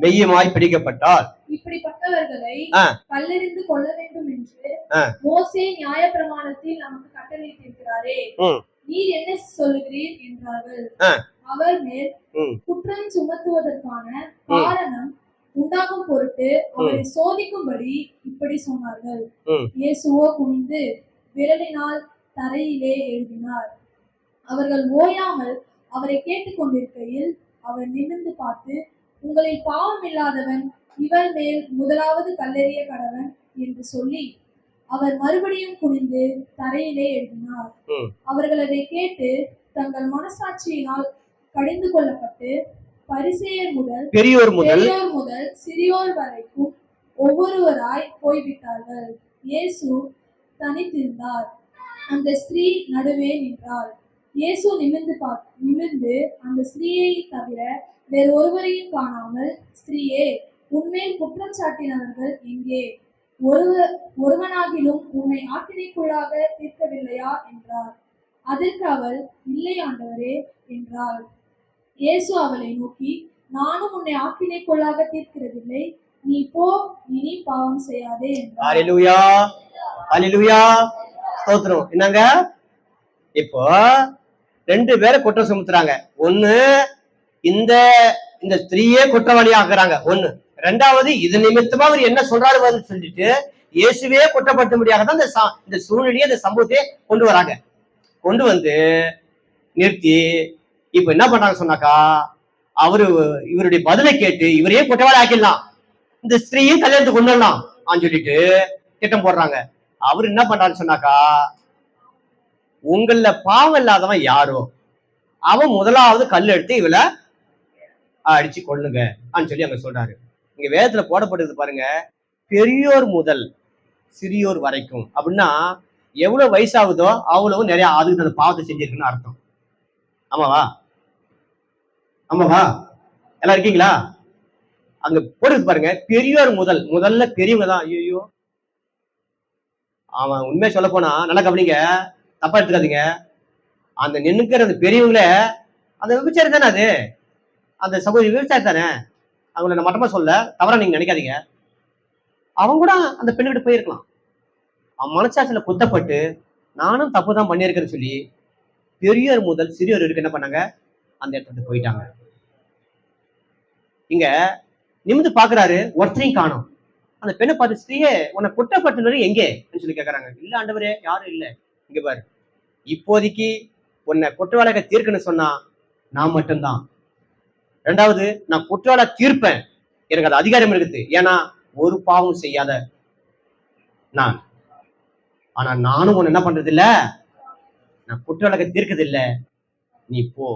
Speaker 1: மெய்யுமாய் பிடிக்கப்பட்டால்
Speaker 2: இப்படிப்பட்டவர்களை கல்லெறிந்து கொள்ள வேண்டும் என்று மோசே நியாயப்பிரமாணத்தில் நமக்கு கட்டளையிட்டிருக்கிறாரே, நீர் என்ன சொல்லுகிறீர் என்றார்கள். அவர் மேல் குற்றம் சுமத்துவதற்கான காரணம் உண்டாகும் பொருட்டு அவரை சோதிக்கும்படி இப்படி சொன்னார்கள். இயேசுவோ குனிந்து விரலினால் தரையிலே எழுதினார். அவர்கள் ஓயாமல் அவரை கேட்டுக்கொண்டிருக்கையில் அவர் நிமிர்ந்து பார்த்து, உங்களில் பாவம் இல்லாதவன் இவள் மேல் முதலாவது கல்லெறிய கடவன் என்று சொல்லி அவர் மறுபடியும் குனிந்து தரையிலே எழுதினார். அவர்கள் அதை கேட்டு தங்கள் மனசாட்சியினால் கடிந்து கொள்ளப்பட்டு பரிசேயர் முதல் பெரியோர் முதல் சிறியோர் வரைக்கும் ஒவ்வொருவராய் போய்விட்டார்கள். இயேசு தனித்திருந்தார். அந்த ஸ்திரீ நடுவே நின்றாள். இயேசு நிமிர்ந்து அந்த ஸ்திரீயை தவிர வேறு ஒருவரையும் காணாமல், ஸ்திரீயே, உன்மேல் குற்றம் சாட்டினவர்கள் எங்கே? ஒருவனாகிலும் உன்னை ஆக்கினைக்குள்ளாக தீர்க்கவில்லையா என்றார். அதற்கு அவள், இல்லை ஆண்டவரே என்றாள். இயேசு அவளை நோக்கி, நானும் உன்னை ஆக்கினைக்குள்ளாக தீர்க்கிறதில்லை, நீ போ, இனி பாவம் செய்யாதே என்றார்.
Speaker 1: அல்லேலூயா, அல்லேலூயா, ஸ்தோத்திரம். என்னங்க, இப்போ 2 பேரை குற்றம் சுமத்துறாங்க. ஒண்ணு, இந்த ஸ்திரீயே குற்றவாளி ஆக்குறாங்க. ஒண்ணு. 2வது, இது நிமித்தமா அவர் என்ன சொல்றாரு சொல்லிட்டு இயேசுவே குற்றப்படுத்தும்படியாக தான் இந்த சூழ்நிலையை, இந்த சம்பவத்தை கொண்டு வராங்க. கொண்டு வந்து நிறுத்தி இப்ப என்ன பண்றாங்க சொன்னாக்கா, இவருடைய பதிலை கேட்டு இவரையே குற்றவாளி ஆக்கிடலாம். இந்த ஸ்திரீயும் கல்யாணத்துக்கு கொண்டு வரலாம் சொல்லிட்டு திட்டம் போடுறாங்க. அவர் என்ன பண்றாருன்னு சொன்னாக்கா, உங்கள பாவம் இல்லாதவன் யாரோ அவன் முதலாவது கல் எடுத்து இவளை அடிச்சு கொள்ளுங்க சொல்லி அங்க சொல்றாரு. இங்க வேதத்துல போடப்பட்டது பாருங்க, பெரியோர் முதல் சிறியோர் வரைக்கும். அப்படின்னா எவ்வளவு வயசாகுதோ அவ்வளவு நிறைய அதுக்கு அந்த பாவத்தை செஞ்சிருக்குன்னு அர்த்தம். ஆமாவா? ஆமாவா? எல்லாம் இருக்கீங்களா? அங்க போடுறது பாருங்க, பெரியோர் முதல். முதல்ல பெரியவங்க தான். ஐயோ, அவன் உண்மையை சொல்ல போனா, நல்லா கவனிங்க, தப்பா எடுத்துக்காதீங்க. அந்த நின்னுக்கிற அந்த பெரியவங்கள அந்த விபச்சாரம் தானே, அது அந்த சகோதரி விபச்சாரம் தானே. அவங்கள நான் மட்டமா சொல்ல, தவறா நீங்க நினைக்காதீங்க. அவங்க கூட அந்த பெண்ணுகிட்ட போயிருக்கலாம். அவன் மனசாட்சியில குத்தப்பட்டு நானும் தப்பு தான் பண்ணியிருக்கேன்னு சொல்லி பெரியோர் முதல் சிறியோர் இருக்கு என்ன பண்ணாங்க, அந்த இடத்துக்கு போயிட்டாங்க. இங்க நிமிந்து பாக்குறாரு, ஒருத்தரையும் காணும். அந்த பெண்ணை பார்த்து, ஸ்ரீயே உன்னை குற்றப்பட்டுனரு எங்கே சொல்லி கேட்கறாங்க. இல்ல ஆண்டவரே, யாரும் இல்லை. இங்க பாரு, இப்போதைக்கு உன்னை குற்றவாளியாக தீர்க்கணும்னு சொன்னா நான் மட்டும்தான். ரெண்டாவது, நான் குற்றவாளி தீர்ப்பேன், எனக்கு அது அதிகாரம் இருக்குது. ஏன்னா ஒரு பாவம் செய்யாத நான். ஆனா நானும் உன்னை என்ன பண்றது இல்ல, நான் குற்றவாளியாக தீர்க்கிறது இல்ல. நீ போ,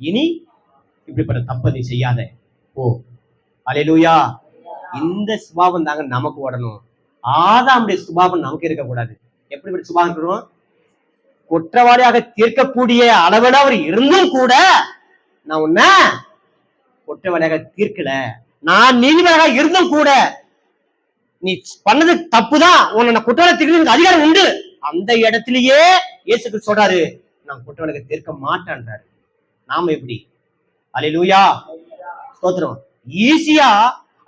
Speaker 1: இனி இப்படிப்பட்ட தப்ப நீ செய்யாத, போ. அல்லேலூயா. இந்த சுபாவம் தாங்க நமக்கு ஓடணும். ஆதாமுடைய சுபாவம் நமக்கு இருக்கக்கூடாது. எப்படிப்பட்ட சுபாவம் இருக்கணும்? குற்றவாளியாக தீர்க்கக்கூடிய அளவிட அவர் இருந்தும் கூட நான் உன்ன குற்றவாளியாக தீர்க்கல, நான் நீதிபதியாக இருந்தும் கூட நீ பண்ணது தப்புதான், உன்னை குற்றவாளி தீர்க்க அதிகாரம் உண்டு. அந்த இடத்திலேயே இயேசு சொல்றாரு, நான் குற்றவாளியாக தீர்க்க மாட்டேன்றாரு. நாம எப்படி? அல்லேலூயா, ஸ்தோத்திரம். ஈஸியா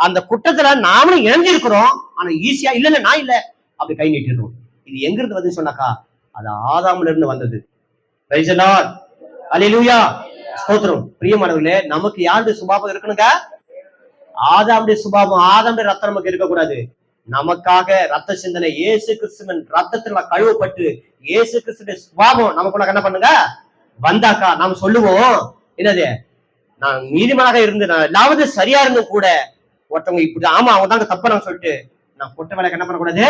Speaker 1: அந்த குற்றத்துல நாமளும் இணைஞ்சிருக்கிறோம். ஆனா ஈஸியா இல்ல நான் இல்ல அப்படி கை நீட்டிடுறோம். இது எங்க இருந்து வந்து சொன்னாக்கா, அது ஆதாம்ல இருந்து வந்தது. பிரைஸ் தி லார்ட், அல்லேலூயா, ஸ்தோத்திரம். பிரியமானவர்களே, நமக்கு யாருடைய சுபாவம் இருக்கணுங்க? ஆதாமுடைய சுபாவம், ஆதாமுடைய ரத்தம் நமக்கு இருக்கக்கூடாது. நமக்காக ரத்த சிந்தனை, இயேசு கிறிஸ்துவின் ரத்தத்துல கழுவப்பட்டு இயேசு கிறிஸ்துவின் சுபாவம் நமக்குள்ள என்ன பண்ணுங்க வந்தாக்கா, நாம் சொல்லுவோம், என்னது, நான் நீதிமனாக இருந்து நான் எல்லாவது சரியா இருந்தும் கூட ஒருத்தவங்க இப்படி ஆமா அவங்க தாங்க தப்ப நான் சொல்லிட்டு நான் குற்றவாளியாக என்ன பண்ணக்கூடாது,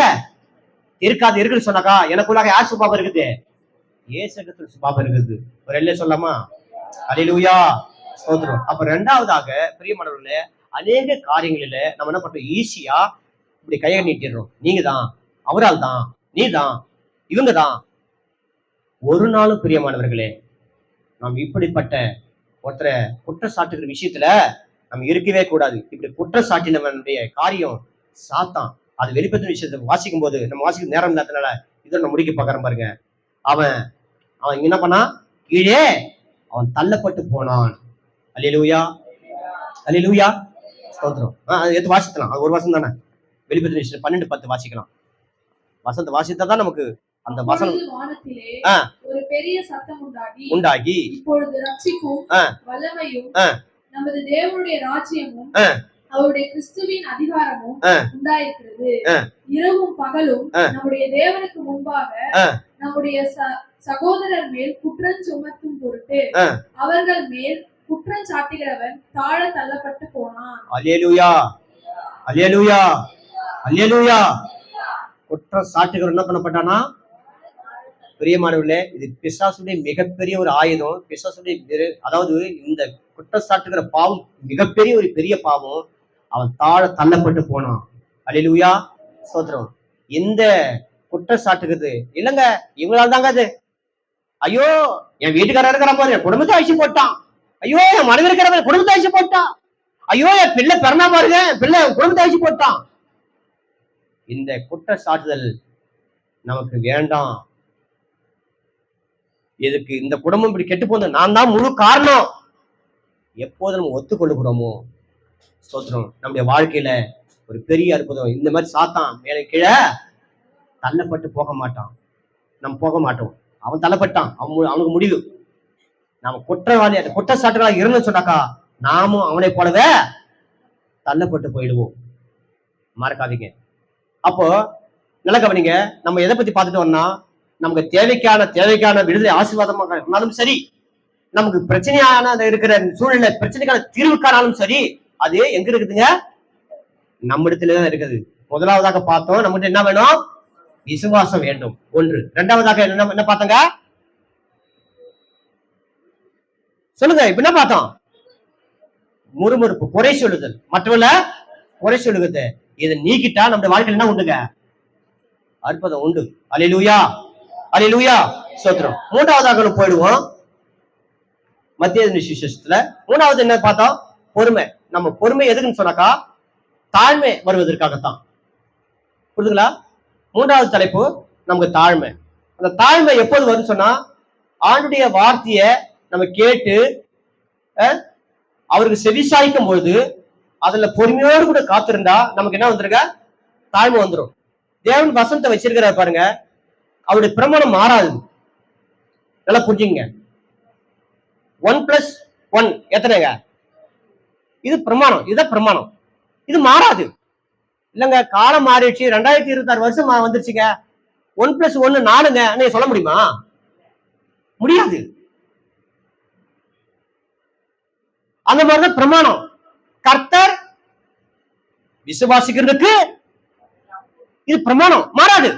Speaker 1: இருக்காது இருக்குன்னு சொன்னாக்கா, எனக்குள்ளாக யார் சுபாவம் இருக்குது? இயேசு கிறிஸ்து சுபாவம் இருக்குது. ஒரு எல்லை சொல்லாமா? அல்லேலூயா, ஸ்தோத்திரம். அப்ப ரெண்டாவதாக பிரியமானவர்களே, அநேக காரியங்களில நம்ம என்ன பண்றோம், ஈஸியா இப்படி கையை நீட்டிடுறோம். நீங்க தான், அவரால் தான், நீ தான், இவங்க தான். ஒரு நாளும் பிரியமானவர்களே, நாம் இப்படிப்பட்ட ஒருத்தரை குற்றச்சாட்டுகிற விஷயத்துல நம்ம இருக்கவே கூடாது. இப்படி குற்றச்சாட்டினவனுடைய காரியம் சாத்தான். அது வெளிப்படுத்தின விஷயத்தை வாசிக்கும் போது நம்ம வாசிக்க நேரம் இல்லாதனால இதை நம்ம முடிக்க பார்க்கறோம் பாருங்க. அவன் என்ன பண்ணா, கீழே அவன் தள்ளப்பட்டு போனான். அல்லேலூயா, அல்லேலூயா, ஸ்தோத்திரம். எடுத்து வாசிக்கலாம். அது ஒரு வருஷம் தானே. வெளிப்படுத்தின விஷயம் 12:10 வாசிக்கலாம். வசனத்தை வாசித்தா தான் நமக்கு அந்த வசனம்.
Speaker 2: ஒரு பெரிய சத்தம்
Speaker 1: உண்டாகி
Speaker 2: இப்பொழுது ரட்சிப்பும் வல்லமையும் நமது தேவனுடைய ராஜ்யமும் அவருடைய கிறிஸ்துவின் அதிகாரமும் உண்டாயிருக்கிறது. இரவும் பகலும் நம்முடைய தேவனுக்கு முன்பாக நம்முடைய சகோதரர் மேல் குற்றம் சுமத்தும் பொருட்டு அவர்கள் மேல் குற்றம் சாட்டுகிறவன் தாழ தள்ளப்பட்டு போனான்.
Speaker 1: அல்லேலூயா, அல்லேலூயா, அல்லேலூயா. குற்றம் சாட்டுகிறவன் என்ன பண்ணப்பட்டானா? பிரியமானவர்களே, இது பிசாசுடைய மிகப்பெரிய ஒரு ஆயுதம். பிசாசுடைய, அதாவது இந்த குற்றச்சாட்டுகிற பாவம் மிகப்பெரிய ஒரு பெரிய பாவம். அவன் தாழ தள்ளப்பட்டு போனான். அல்லேலூயா, ஸ்தோத்திரம். இந்த குற்றச்சாட்டுகிறது இல்லைங்க, இவங்களால தாங்க அது. ஐயோ, என் வீட்டுக்காரர் இருக்கிற பாரு, என் குடும்பத்தை அழிச்சு போட்டான். ஐயோ, என் மனைவி இருக்கிற குடும்பத்தை அழிச்சு போட்டான். ஐயோ, என் பிள்ளை பிறனா பாருங்க, பிள்ளை குடும்பத்தை அழிச்சு போட்டான். இந்த குற்றச்சாட்டுதல் நமக்கு வேண்டாம். எதுக்கு இந்த குடும்பம் இப்படி கெட்டு போன நான் தான் முழு காரணம். எப்போது நம்ம ஒத்துக்கொள்ளுகிறோமோ, ஸ்தோத்திரம், நம்முடைய வாழ்க்கையில ஒரு பெரிய அற்புதம். இந்த மாதிரி சாத்தான் மேலே கீழே தள்ளப்பட்டு போக மாட்டான். நம்ம போக மாட்டோம். அவன் தள்ளப்பட்டான், அவனுக்கு முடிவு. நாம குற்றவாளி குற்றச்சாட்டுகளாக இருந்தோம்னு சொன்னாக்கா, நாமும் அவனை போலவே தள்ளப்பட்டு போயிடுவோம். மறக்காதீங்க. அப்போ நல்ல கவனிங்க, நம்ம எதை பத்தி பார்த்துட்டு வரோம்னா, நமக்கு தேவைக்கான விடுதலை ஆசீர்வாதமாக இருந்தாலும் சரி, நமக்கு பிரச்சனையான இருக்கிற சூழ்நிலை பிரச்சனைக்கான தீர்வுக்கானாலும் சரி, அது எங்க இருக்குதுங்க? நம்மிடத்திலேதான் இருக்குது. முதலாவதாக பார்த்தோம், நம்மகிட்ட என்ன வேணும்? விசுவாசம் வேண்டும். ஒன்று. இரண்டாவதாக என்ன பார்த்தங்க? சொல்லுங்க. இப்ப என்ன பார்த்தோம்? முறுமுறுப்பு, குறை சொல்லுதல், மற்றவங்கள குறை சொல்லுகிறது. இதை நீக்கிட்டா நம்முடைய வாழ்க்கையில் என்ன உண்டுங்க? அற்புதம் உண்டு. அல்லேலூயா, அல்லேலூயா, ஸ்தோத்திரம். மூன்றாவதாக போயிடுவோம். மத்திய சுவிசேஷத்துல மூணாவது என்ன பார்த்தோம்? பொறுமை. நம்ம பொறுமை எதுக்குன்னு சொன்னாக்கா தாழ்மை வருவதற்காகத்தான். புரியுதுங்களா? மூன்றாவது தலைப்பு நமக்கு தாழ்மை. அந்த தாழ்மை எப்போது வரும்னு சொன்னா, ஆண்டுடைய வார்த்தைய நம்ம கேட்டு அவருக்கு செவிசாய்க்கும் பொழுது அதுல பொறுமையோடு கூட காத்திருந்தா நமக்கு என்ன வந்துருங்க? தாழ்மை வந்துடும். தேவன் வசனத்தை வச்சிருக்கிறார் பாருங்க, அவருடைய பிரமாணம் மாறாது. நல்லா புரிஞ்சுங்க. 1+1 எத்தனைங்க? இது பிரமாணம். இதுதான் பிரமாணம். இது மாறாது. இல்லங்க, காலம் மாறிடுச்சு, 2026 வருஷம் வந்துருச்சுங்க, 1+1 4ங்க நீங்க சொல்ல முடியுமா? முடியாது. அந்த மாதிரிதான் பிரமாணம். கர்த்தர் விசுவாசிக்கிறதுக்கு இது பிரமாணம் மாறாது.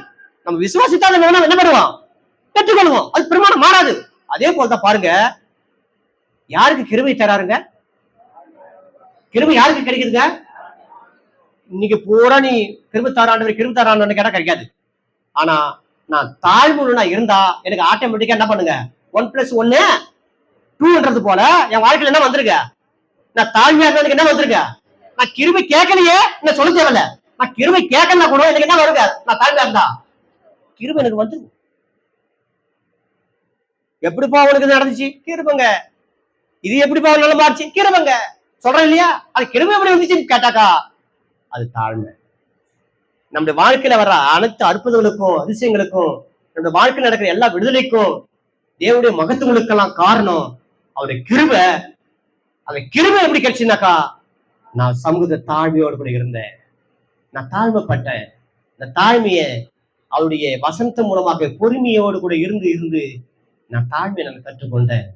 Speaker 1: நம்ம விசுவாசித்தால் என்ன பண்ணுவோம்? பெற்றுக்கொள்வோம். அது பிரமாணம் மாறாது. அதே போலதான் பாருங்க, யாருக்கு கிருபை தராருங்க? கிருபை யாருக்கு கிடைக்குதுங்க? இன்னைக்கு பூரா நீ கிருபை தாரான்னு கேட்டா கிடைக்காது. ஆனா நான் தாழ்வுனா இருந்தா எனக்கு ஆட்டோமேட்டிக்கா என்ன பண்ணுங்க? 1+1 2ன்றது போல என் வாழ்க்கையில என்ன வந்திருக்க? நான் தாழ்மையா இருந்ததுக்கு என்ன வந்திருக்க? நான் கிருபை கேட்கலையே, என்ன சொல்ல தேவையில்ல. நான் கிருபை கேட்கலாம் கூட எனக்கு என்ன வருங்க? நான் தாழ்மையா இருந்தா கிருபை எனக்கு வந்து. எப்படிப்பா அவனுக்கு நடந்துச்சு? கிருபங்க. இது எப்படிப்பா நல்லா மாறிச்சு? கிருபங்க. சொல்றேன் இல்லையா? அது கிருபை எப்படி வந்துச்சுன்னு கேட்டாக்கா அது தாழ்மை. நம்முடைய வாழ்க்கையில வர்ற அனைத்து அற்புதங்களுக்கும் அதிசயங்களுக்கும் நம்முடைய வாழ்க்கையில் நடக்கிற எல்லா விடுதலைக்கும் தேவனுடைய மகத்துவங்களுக்கெல்லாம் காரணம் அவருடைய கிருபை. அந்த கிருபை எப்படி கிடைச்சுனாக்கா, நான் சமூக தாழ்மையோடு கூட இருந்தேன், நான் தாழ்மைப்பட்டேன். இந்த தாழ்மைய அவருடைய வசந்த மூலமாக பொறுமையோடு கூட இருந்து நான் தாழ்மையை நான் கற்றுக்கொண்டேன்.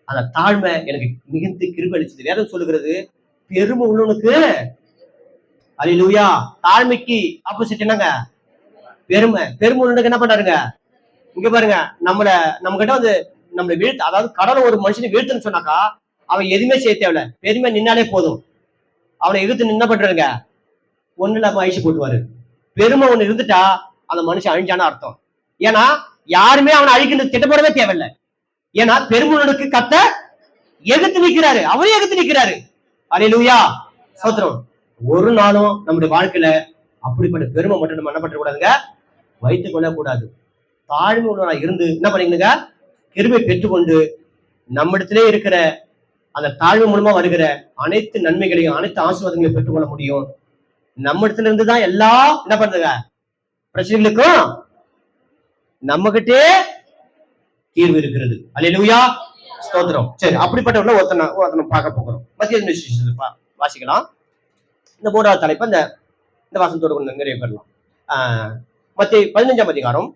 Speaker 1: அந்த தாழ்மை எனக்கு மிகுந்த கிருபை அளிச்சது. வேதம் சொல்லுகிறது, பெருமை உள்ளவனுக்கு அல்லேலூயா. தாழ்மைக்கு ஆப்போசிட் என்னங்க? பெருமை. பெருமை உள்ளவனுக்கு என்ன பண்றாருங்க? இங்க பாருங்க, நம்ம கிட்ட வந்து நம்மளை வீழ்த்து, அதாவது கடலை ஒரு மனுஷனை வீழ்த்துன்னு சொன்னாக்கா அவன் எதுவுமே செய்ய தேவையில்ல, பெருமை நின்னாலே போதும். அவனை எதிர்த்து என்ன பண்றாருங்க? ஒண்ணு இல்லாம அழிச்சு போட்டுவாரு. பெருமை ஒண்ணு இருந்துட்டா அந்த மனுஷன் அழிஞ்சான அர்த்தம். ஏன்னா யாருமே அவனை அழிக்கிறது திட்டப்படவே தேவையில்லை. ஏன்னா பெருமுனுக்கு கத்த எதிர்த்து நிற்கிறாரு, அவரே எதிர்த்து நிற்கிறாரு. அல்லேலூயா, ஸ்தோத்திரம். ஒரு நாளும் நம்முடைய வாழ்க்கையில அப்படிப்பட்ட பெருமை மட்டும் நம்ம என்ன பண்ண கூடாதுங்க? வைத்துக் கொள்ளக்கூடாது. தாழ்மை உள்ளவனா இருந்து என்ன பண்ணீங்க? கிருபை பெற்றுக்கொண்டு நம்மிடத்திலே இருக்கிற அந்த தாழ்வு மூலமா வருகிற அனைத்து நன்மைகளையும் அனைத்து ஆசீர்வாதங்களையும் பெற்றுக்கொள்ள முடியும். நம்ம இடத்துல இருந்துதான் எல்லாம் என்ன பண்ணுங்க? பிரச்சனைகளுக்கும் நம்ம கிட்டே தீர்வு இருக்கிறது. அல்லேலூயா, ஸ்தோத்திரம். சரி, அப்படிப்பட்ட ஒருத்தனை பார்க்க போகிறோம். மத்திய வாசிக்கலாம். இந்த 3வது தலைப்பு இந்த வாசனத்தோடு நிறைய பெறலாம். மத்திய 15ஆம் அதிகாரம்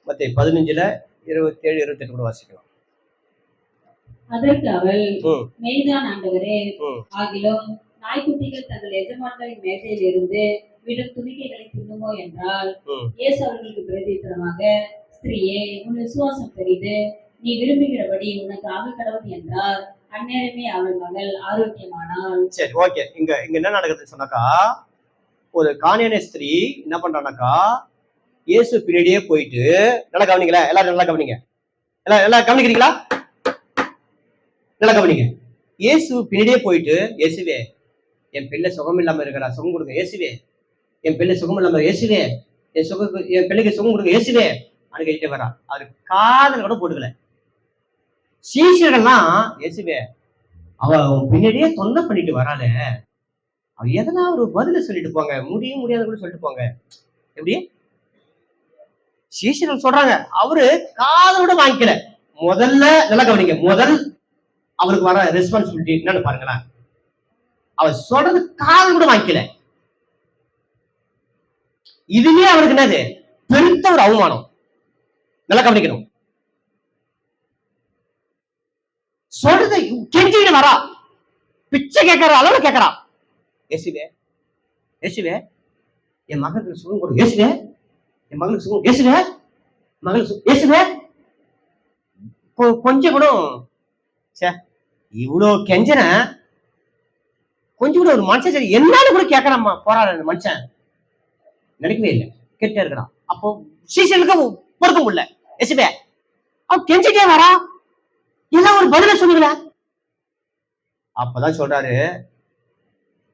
Speaker 1: மத்திய 15ல 27, 28 கூட வாசிக்கலாம்.
Speaker 2: அதற்கு அவள், மெய்தான் ஆண்டவரே, ஆகிலும் நாய்க்குட்டிகள் தங்கள் எஜமான்களின் மேஜையில் இருந்து விடும் துணிக்கைகளை தின்னுமோ என்றால், இயேசு அவர்களுக்கு பிரதித்திரமாக, ஸ்திரீயே, உன் விசுவாசம் பெரிது, நீ விரும்புகிறபடி உனக்கு ஆக கடவுள் என்றார். அந்நேரமே அவள் மகள் ஆரோக்கியமானாள். சரி, ஓகே. இங்க என்ன நடக்குதுன்னு சொன்னாக்கா, ஒரு காணியான ஸ்திரீ என்ன பண்றானாக்கா, இயேசு பின்னாடியே போயிட்டு, நல்லா கவனிங்களா? எல்லாரும் நல்லா கவனிங்க. எல்லாம் கவனிக்கிறீங்களா? நல்லா கவனிங்க. இயேசு பின்னாடியே போயிட்டு, இயேசுவே, என் பிள்ளை சுகம் இல்லாம இருக்கிறா, சுகம் கொடுங்க இயேசுவே. என் பிள்ளை சுகம் இல்லாம இயேசுவே, என் பிள்ளைக்கு சுகம் கொடுங்க இயேசுவே அப்படின்னு கேட்டு வரா. அது காதல் கூட போட்டுக்கல. சீஷர்கள்லாம், இயேசுவே, அவ பின்னாடியே தொல்லை பண்ணிட்டு வராளே, அவ எதனா ஒரு பதில சொல்லிட்டு போங்க, முடியாத கூட சொல்லிட்டு போங்க. எப்படி? சீஷர்கள் சொல்றாங்க. அவரு காதலோட வாங்கிக்கல. முதல்ல நல்லா கவனிங்க, முதல் அவருக்கு வர ரெஸ்பான்சிபிலிட்டி என்னன்னு பாருங்களேன். அவர் சொல்றது காதல் கூட வாங்கிக்கல. இதுவே அவருக்கு என்னது? பெருத்த ஒரு அவமானம். நல்லா கவனிக்கணும்.
Speaker 1: சொல்றது கெஞ்சிட்டு வரா, பிச்சை கேட்கற அளவு கேட்கறா. இயேசுவே இயேசுவே என் மகளுக்கு சுகம் கொடு, இயேசுவே என் மகளுக்கு சுகம், இயேசுவே மகளுக்கு இயேசுவே. கொஞ்சம் கூட இவ்வளவு கெஞ்சன கொஞ்சம் கூட ஒரு மனுஷன் சரி என்னாலும் கூட கேட்கறாமா போறாரு அந்த மனுஷன். நினைக்கவே இல்லை, கேட்டே இருக்கிறான். அப்போ சீசனுக்கு பொறுக்க முடியல. இயேசுவே அவன் கெஞ்சிட்டே வரா, எல்லாம் ஒரு பதில சொல்லுங்கள. அப்பதான் சொல்றாரு,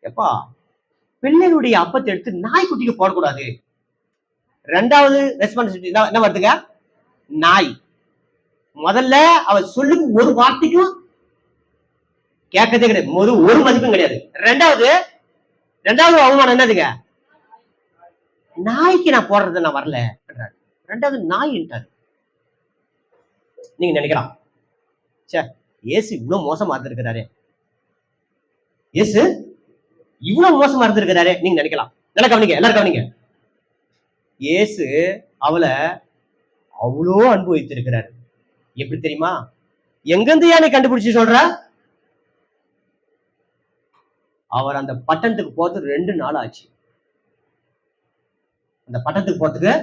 Speaker 1: எப்பா பிள்ளைகளுடைய அப்பத்தை எடுத்து நாய்க்குட்டிக்கு போடக்கூடாது. ரெண்டாவது ரெஸ்பான்சிபிலிட்டி என்ன வருதுங்க? நாய். முதல்ல அவ சொல்லுக்கு ஒரு வார்த்தைக்கும் கேட்கறதே கிடையாது, ஒரு மதிப்பும் கிடையாது. ரெண்டாவது அவமானம் என்னதுங்க? நாய்க்கு நான் போடுறது நான் வரல. ரெண்டாவது நாய்ன்றாரு. நீங்க நினைக்கலாம், இயேசு இவ்வளவு மோசமா இருந்திருக்கிறாரு, இயேசு இவ்வளவு மோசமா இருந்திருக்கிறாரு நீங்க நினைக்கலாம். நல்லா கவனிங்க, எல்லாரும் கவனிங்க. இயேசு அவளை அவ்வளோ அன்பு வைத்திருக்கிறாரு. எப்படி தெரியுமா? எங்கிருந்து நீ கண்டுபிடிச்சு சொல்ற? அவர் அந்த பட்டணத்துக்கு போறதுக்கு 2 நாள் ஆச்சு. அந்த பட்டணத்துக்கு போறதுக்கு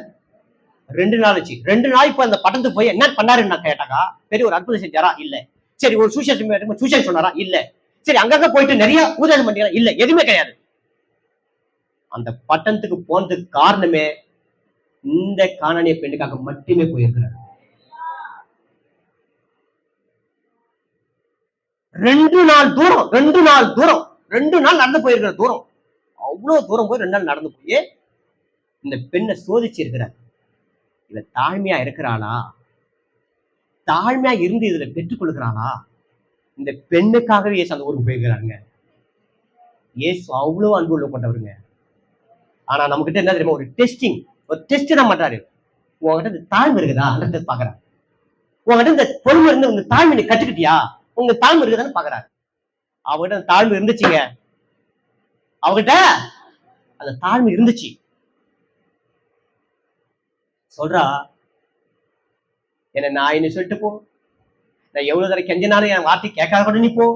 Speaker 1: 2 நாள் ஆச்சு. 2 நாள் இப்ப அந்த பட்டணத்துக்கு போய் என்ன பண்ணாருன்னு நான் கேட்டாக்கா, பெரிய ஒரு அற்புதம் செஞ்சாரா? இல்ல. சரி, ஒரு சூசன் சொன்னாரா? இல்ல. சரி, அங்கங்க போயிட்டு நிறைய பூஜை பண்ணீங்களா? இல்ல, எதுவுமே கிடையாது. அந்த பட்டணத்துக்கு போனதுக்கு காரணமே இந்த கானானிய பெண்ணுக்காக மட்டுமே போயிருக்கிறார். 2 நாள் தூரம் 2 நாள் நடந்து போயிருக்கிற தூரம், அவ்வளவு தூரம் போய் 2 நாள் நடந்து போய் இந்த பெண்ணை சோதிச்சு இருக்கிறார். இவ தாழ்மையா இருக்கிறாளா? தாழ்மையா இருந்து இதுல பெற்றுக் கொள்கிறாளா? இந்த பெண்ணுக்காகவே இயேசு அந்த ஊருக்கு போயிருக்கிறாருங்க. இயேசு அவ்வளவு அன்பு உள்ள கொண்டவருங்க. ஆனா நம்ம கிட்ட என்ன தெரியுமா? ஒரு டெஸ்ட் தான் பண்றாரு. உங்ககிட்ட இந்த தாழ்மை இருக்குதா பாக்குறாரு. உங்ககிட்ட இந்த பொறுமை இருந்து உங்க தாழ்மை நீ கற்றுக்கிட்டியா, உங்க தாழ்மை இருக்குதான்னு பாக்குறாரு. அவகிட்ட தாழ்மை இருந்துச்சுங்க. அவகிட்ட அந்த தாழ்மை இருந்துச்சு. சொல்றா, என்ன நாயின்னு சொல்லிட்டு போ, நான் எவ்வளவு தடவை கெஞ்சினாலும் என் வார்த்தை கேட்காத கூட நீ போ.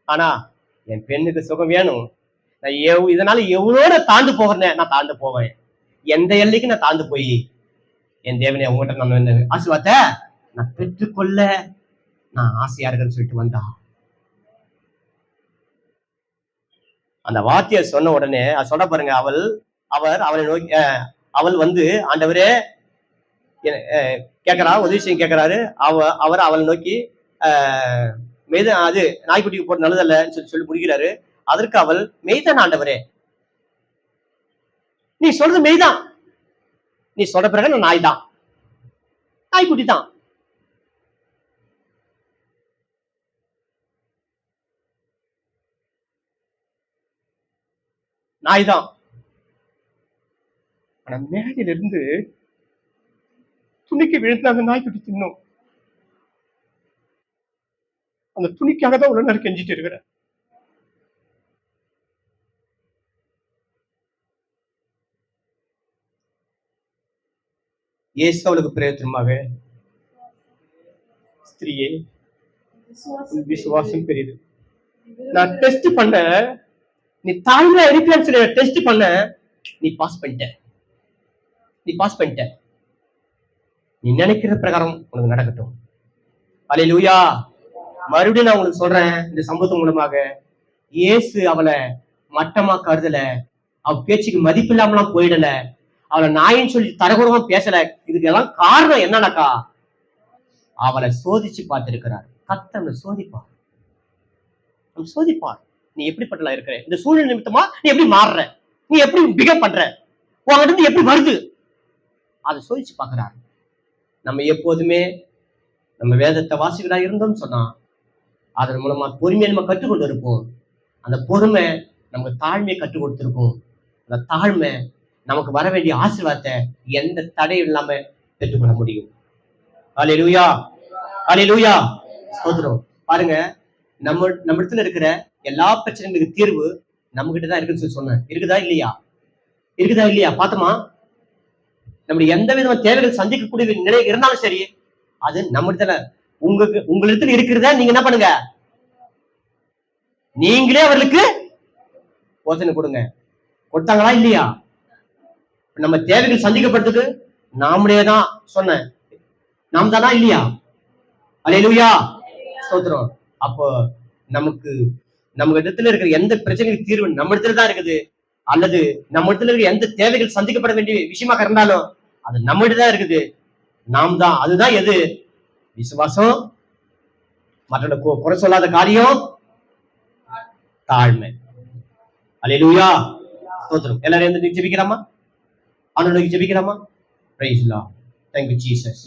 Speaker 1: ஆனா என் பெண்ணுக்கு சுகம் வேணும். நான் இதனால எவ்வளவு நான் தாழ்ந்து போகிறேன், நான் தாழ்ந்து போவேன். எந்த எல்லைக்கு நான் தாழ்ந்து போய் என் தேவனை உங்ககிட்ட நான் ஆசீர்வாதத்தை நான் பெற்றுக்கொள்ள நான் ஆசையா இருக்குன்னு சொல்லிட்டு வந்தா. அந்த வார்த்தையை சொன்ன உடனே அது சொல்ல பாருங்க, அவளை நோக்கி அவள் வந்து ஆண்டவரே கேட்கிறா, உதவி செய்ய கேட்கிறாரு. அவர் அவளை நோக்கி அது நாய்க்குட்டிக்கு போட்டு நல்லதல்லன்னு சொல்லி முடிக்கிறாரு. அதற்கு அவள், மெய்தான் ஆண்டவரே, நீ சொல்றது மெய்தான், நீ சொல்ற பிறகு நான் நாய் தான், நாய்க்குட்டி தான். நாய் தான். ஆனா மேடையில இருந்து துணிக்கு விழுந்தாங்க, நாய்க்குட்டி தின்னும். அந்த துணிக்காக தான் உள்ள நேரம் கெஞ்சிட்டு இருக்கிறேன். இயேசு அவளுக்கு பிரயோஜனமாக, ஸ்திரீயே விசுவாசம் பெரியது. நான் டெஸ்ட் பண்ண, நீ தாழ்மையா இருப்பியான்னு சொல்லி டெஸ்ட் பண்ண, நீ பாஸ் பண்ணிட்ட. நீ நினைக்கிற பிரகாரம் உனக்கு நடக்கட்டும். அல்லேலூயா. மறுபடியும் நான் உங்களுக்கு சொல்றேன், இந்த சம்பவத்தின் மூலமாக இயேசு அவளை மட்டமா கருதல, அவ பேச்சுக்கு மதிப்பு இல்லாமலாம் போயிடல, அவளை நாயின்னு சொல்லி தரகுறமா பேசல. இதுக்கெல்லாம் காரணம் என்னன்னாக்கா, அவளை சோதிச்சு பார்த்திருக்கிறார். கர்த்தர் சோதிப்பார். நீ எப்படிப்பட்டலாம் இருக்கிற, இந்த சூழ்நிலை நிமித்தமா நீ எப்படி மாறுற, நீ எப்படி பிகேவ் பண்ற, உங்ககிட்ட இருந்து எப்படி வருது, அதை சோதிச்சு பார்க்கிறார். நம்ம எப்போதுமே நம்ம வேதத்தை வாசிகளா இருந்தோம்னு சொன்னா அதன் மூலமா பொறுமையை நம்ம கற்றுக்கொண்டு இருப்போம். அந்த பொறுமை நமக்கு தாழ்மையை கற்றுக் கொடுத்திருக்கும். அந்த தாழ்மை நமக்கு வர வேண்டிய ஆசீர்வாதத்தை எந்த தடையும் இல்லாம பெற்றுக்கொள்ள முடியும். அல்லேலூயா, அல்லேலூயா. ஸ்தோத்திரம். பாருங்க, நம்ம இடத்துல இருக்கிற எல்லா பிரச்சனைகளுக்கு தீர்வு நம்ம கிட்டதான் இருக்குன்னு சொல்லி சொன்னேன். இருக்குதா இல்லையா பார்த்தோமா? நம்முடைய எந்த விதமான தேவைகள் சந்திக்கக்கூடிய நிலை இருந்தாலும் சரி, அது நம்ம இடத்துல உங்களிடத்தில் இருக்கிறத நீங்க என்ன பண்ணுங்க, நீங்களே அவர்களுக்கு போஷனை கொடுங்க. கொடுத்தாங்களா இல்லையா? நம்ம தேவைகள் சந்திக்கப்படுறதுக்கு நாமளே தான் சொன்னேன், நாம் தானா இல்லையா? அல்லேலூயா, ஸ்தோத்திரம். அப்போ நம்ம இடத்துல இருக்கிற எந்த பிரச்சனைக்கு தீர்வு நம்ம இடத்துல தான் இருக்குது, அல்லது நம்ம இடத்துல இருக்கிற எந்த தேவைகள் சந்திக்கப்பட வேண்டிய விஷயமாக இருந்தாலும் அது நம்ம இடத்துல தான் இருக்குது. நாம் தான், அதுதான் எது? விசுவாசம், மற்றவங்க குறை சொல்லாத காரியம், தாழ்மை. அல்லேலூயா, ஸ்தோத்திரம். எல்லாரும் எழுந்து ஜெபிக்கலாமா? ஆண்டவருக்கு ஜெபிக்கலாமா? Praise the Lord. Thank you Jesus.